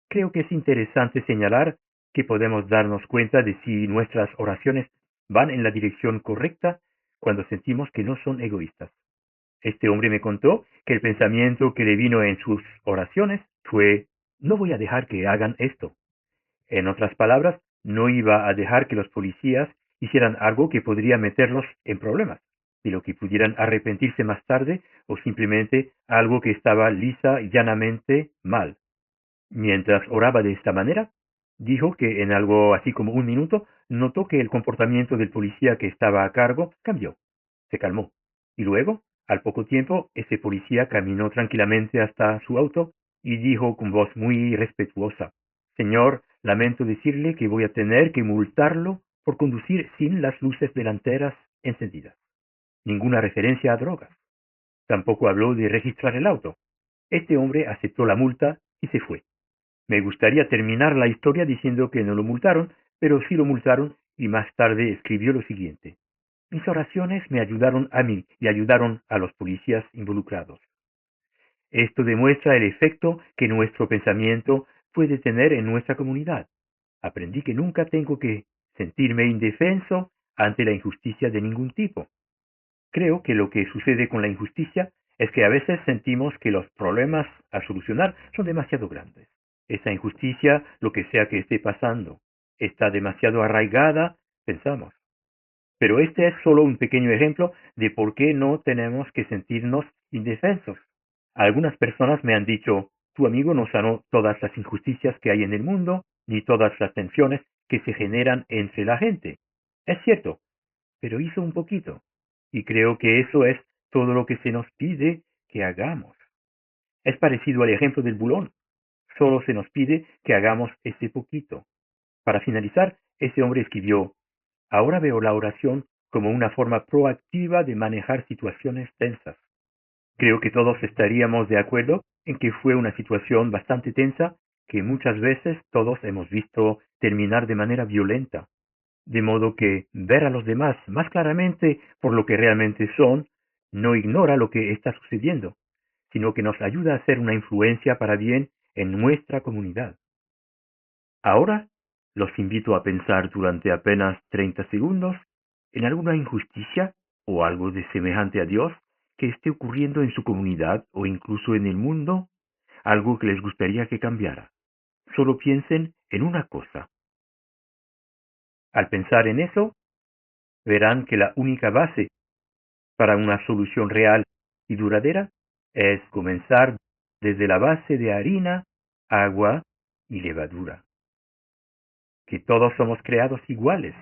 Creo que es interesante señalar que podemos darnos cuenta de si nuestras oraciones van en la dirección correcta cuando sentimos que no son egoístas. Este hombre me contó que el pensamiento que le vino en sus oraciones fue: no voy a dejar que hagan esto. En otras palabras, no iba a dejar que los policías hicieran algo que podría meterlos en problemas, de lo que pudieran arrepentirse más tarde o simplemente algo que estaba lisa y llanamente mal. Mientras oraba de esta manera, dijo que en algo así como un minuto notó que el comportamiento del policía que estaba a cargo cambió, se calmó, y luego, al poco tiempo, ese policía caminó tranquilamente hasta su auto y dijo con voz muy respetuosa: Señor, lamento decirle que voy a tener que multarlo por conducir sin las luces delanteras encendidas. Ninguna referencia a drogas. Tampoco habló de registrar el auto. Este hombre aceptó la multa y se fue. Me gustaría terminar la historia diciendo que no lo multaron, pero sí lo multaron y más tarde escribió lo siguiente: mis oraciones me ayudaron a mí y ayudaron a los policías involucrados. Esto demuestra el efecto que nuestro pensamiento puede tener en nuestra comunidad. Aprendí que nunca tengo que sentirme indefenso ante la injusticia de ningún tipo. Creo que lo que sucede con la injusticia es que a veces sentimos que los problemas a solucionar son demasiado grandes. Esa injusticia, lo que sea que esté pasando, está demasiado arraigada, pensamos. Pero este es solo un pequeño ejemplo de por qué no tenemos que sentirnos indefensos. Algunas personas me han dicho, tu amigo no sanó todas las injusticias que hay en el mundo, ni todas las tensiones que se generan entre la gente. Es cierto, pero hizo un poquito. Y creo que eso es todo lo que se nos pide que hagamos. Es parecido al ejemplo del bulón. Solo se nos pide que hagamos ese poquito. Para finalizar, ese hombre escribió, ahora veo la oración como una forma proactiva de manejar situaciones tensas. Creo que todos estaríamos de acuerdo en que fue una situación bastante tensa que muchas veces todos hemos visto terminar de manera violenta. De modo que ver a los demás más claramente por lo que realmente son no ignora lo que está sucediendo, sino que nos ayuda a ser una influencia para bien en nuestra comunidad. Ahora los invito a pensar durante apenas 30 segundos en alguna injusticia o algo de semejante a Dios que esté ocurriendo en su comunidad o incluso en el mundo, algo que les gustaría que cambiara. Solo piensen en una cosa. Al pensar en eso, verán que la única base para una solución real y duradera es comenzar desde la base de harina, agua y levadura. Que todos somos creados iguales,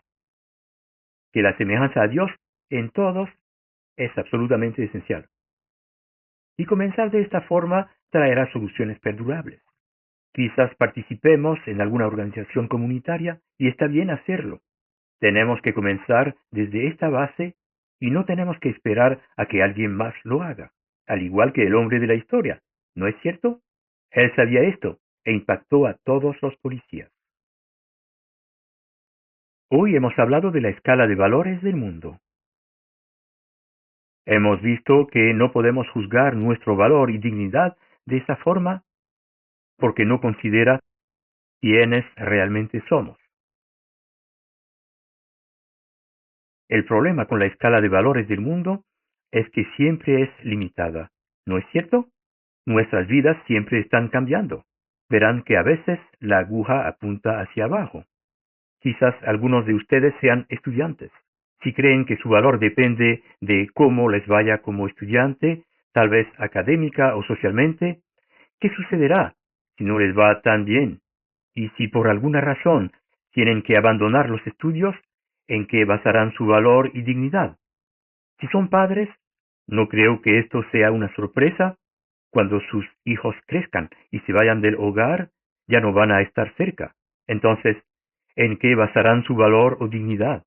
que la semejanza a Dios en todos es absolutamente esencial. Y comenzar de esta forma traerá soluciones perdurables. Quizás participemos en alguna organización comunitaria y está bien hacerlo. Tenemos que comenzar desde esta base y no tenemos que esperar a que alguien más lo haga, al igual que el hombre de la historia. ¿No es cierto? Él sabía esto e impactó a todos los policías. Hoy hemos hablado de la escala de valores del mundo. Hemos visto que no podemos juzgar nuestro valor y dignidad de esa forma porque no considera quiénes realmente somos. El problema con la escala de valores del mundo es que siempre es limitada. ¿No es cierto? Nuestras vidas siempre están cambiando. Verán que a veces la aguja apunta hacia abajo. Quizás algunos de ustedes sean estudiantes. Si creen que su valor depende de cómo les vaya como estudiante, tal vez académica o socialmente, ¿qué sucederá si no les va tan bien? Y si por alguna razón tienen que abandonar los estudios, ¿en qué basarán su valor y dignidad? Si son padres, no creo que esto sea una sorpresa. Cuando sus hijos crezcan y se vayan del hogar, ya no van a estar cerca. Entonces, ¿en qué basarán su valor o dignidad?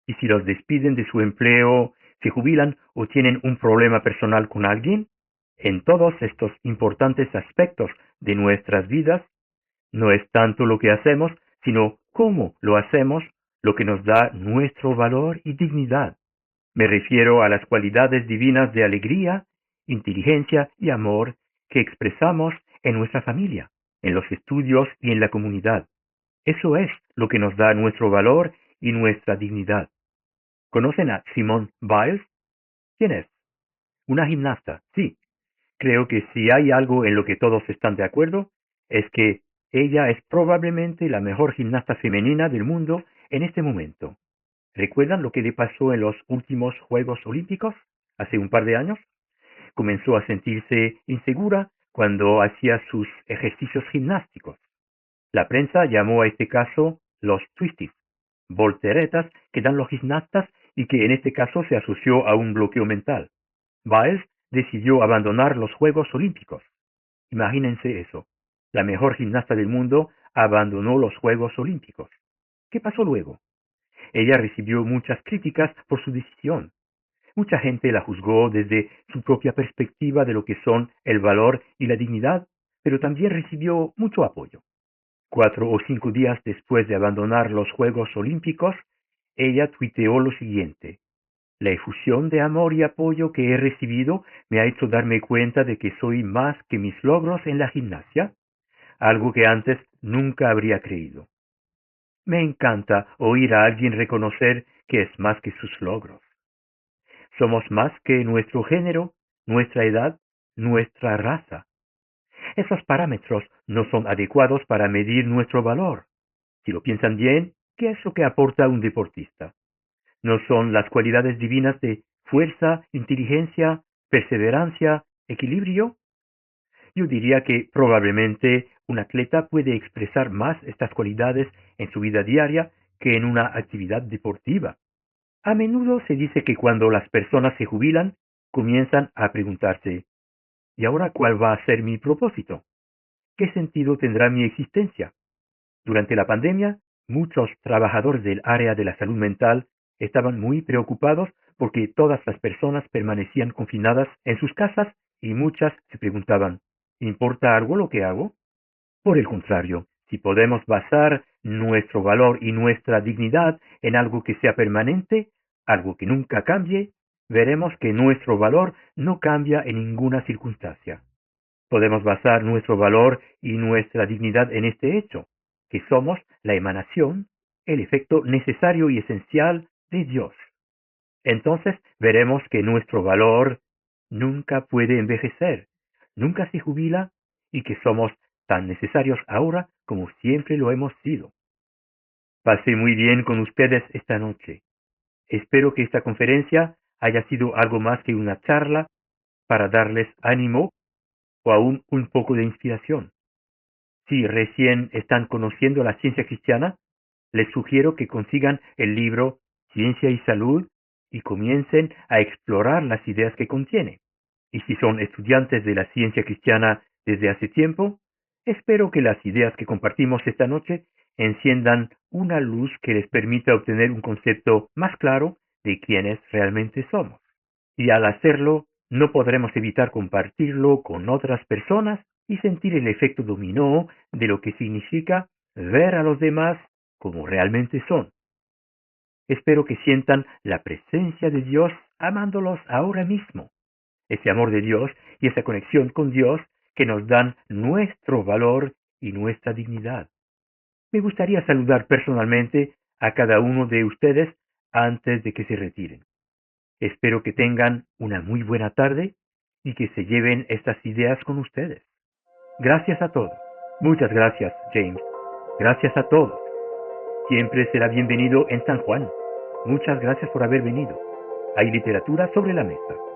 Y si los despiden de su empleo, se jubilan o tienen un problema personal con alguien, en todos estos importantes aspectos de nuestras vidas, no es tanto lo que hacemos, sino cómo lo hacemos lo que nos da nuestro valor y dignidad. Me refiero a las cualidades divinas de alegría, inteligencia y amor que expresamos en nuestra familia, en los estudios y en la comunidad. Eso es lo que nos da nuestro valor y nuestra dignidad. ¿Conocen a Simone Biles? ¿Quién es? Una gimnasta, sí. Creo que si hay algo en lo que todos están de acuerdo, es que ella es probablemente la mejor gimnasta femenina del mundo en este momento. ¿Recuerdan lo que le pasó en los últimos Juegos Olímpicos hace un par de años? Comenzó a sentirse insegura cuando hacía sus ejercicios gimnásticos. La prensa llamó a este caso los twisties, volteretas que dan los gimnastas y que en este caso se asoció a un bloqueo mental. Biles decidió abandonar los Juegos Olímpicos. Imagínense eso. La mejor gimnasta del mundo abandonó los Juegos Olímpicos. ¿Qué pasó luego? Ella recibió muchas críticas por su decisión. Mucha gente la juzgó desde su propia perspectiva de lo que son el valor y la dignidad, pero también recibió mucho apoyo. 4 o 5 días después de abandonar los Juegos Olímpicos, ella tuiteó lo siguiente: la efusión de amor y apoyo que he recibido me ha hecho darme cuenta de que soy más que mis logros en la gimnasia, algo que antes nunca habría creído. Me encanta oír a alguien reconocer que es más que sus logros. Somos más que nuestro género, nuestra edad, nuestra raza. Esos parámetros no son adecuados para medir nuestro valor. Si lo piensan bien, ¿qué es lo que aporta un deportista? ¿No son las cualidades divinas de fuerza, inteligencia, perseverancia, equilibrio? Yo diría que probablemente un atleta puede expresar más estas cualidades en su vida diaria que en una actividad deportiva. A menudo se dice que cuando las personas se jubilan, comienzan a preguntarse, ¿y ahora cuál va a ser mi propósito? ¿Qué sentido tendrá mi existencia? Durante la pandemia, muchos trabajadores del área de la salud mental estaban muy preocupados porque todas las personas permanecían confinadas en sus casas y muchas se preguntaban, ¿importa algo lo que hago? Por el contrario, si podemos basar nuestro valor y nuestra dignidad en algo que sea permanente, algo que nunca cambie, veremos que nuestro valor no cambia en ninguna circunstancia. Podemos basar nuestro valor y nuestra dignidad en este hecho, que somos la emanación, el efecto necesario y esencial de Dios. Entonces veremos que nuestro valor nunca puede envejecer, nunca se jubila y que somos tan necesarios ahora como siempre lo hemos sido. Pasé muy bien con ustedes esta noche. Espero que esta conferencia haya sido algo más que una charla para darles ánimo o aún un poco de inspiración. Si recién están conociendo la ciencia cristiana, les sugiero que consigan el libro Ciencia y Salud y comiencen a explorar las ideas que contiene. Y si son estudiantes de la ciencia cristiana desde hace tiempo, espero que las ideas que compartimos esta noche enciendan una luz que les permita obtener un concepto más claro de quiénes realmente somos. Y al hacerlo, no podremos evitar compartirlo con otras personas y sentir el efecto dominó de lo que significa ver a los demás como realmente son. Espero que sientan la presencia de Dios amándolos ahora mismo. Ese amor de Dios y esa conexión con Dios que nos dan nuestro valor y nuestra dignidad. Me gustaría saludar personalmente a cada uno de ustedes antes de que se retiren. Espero que tengan una muy buena tarde y que se lleven estas ideas con ustedes. Gracias a todos. Muchas gracias, James. Gracias a todos. Siempre será bienvenido en San Juan. Muchas gracias por haber venido. Hay literatura sobre la mesa.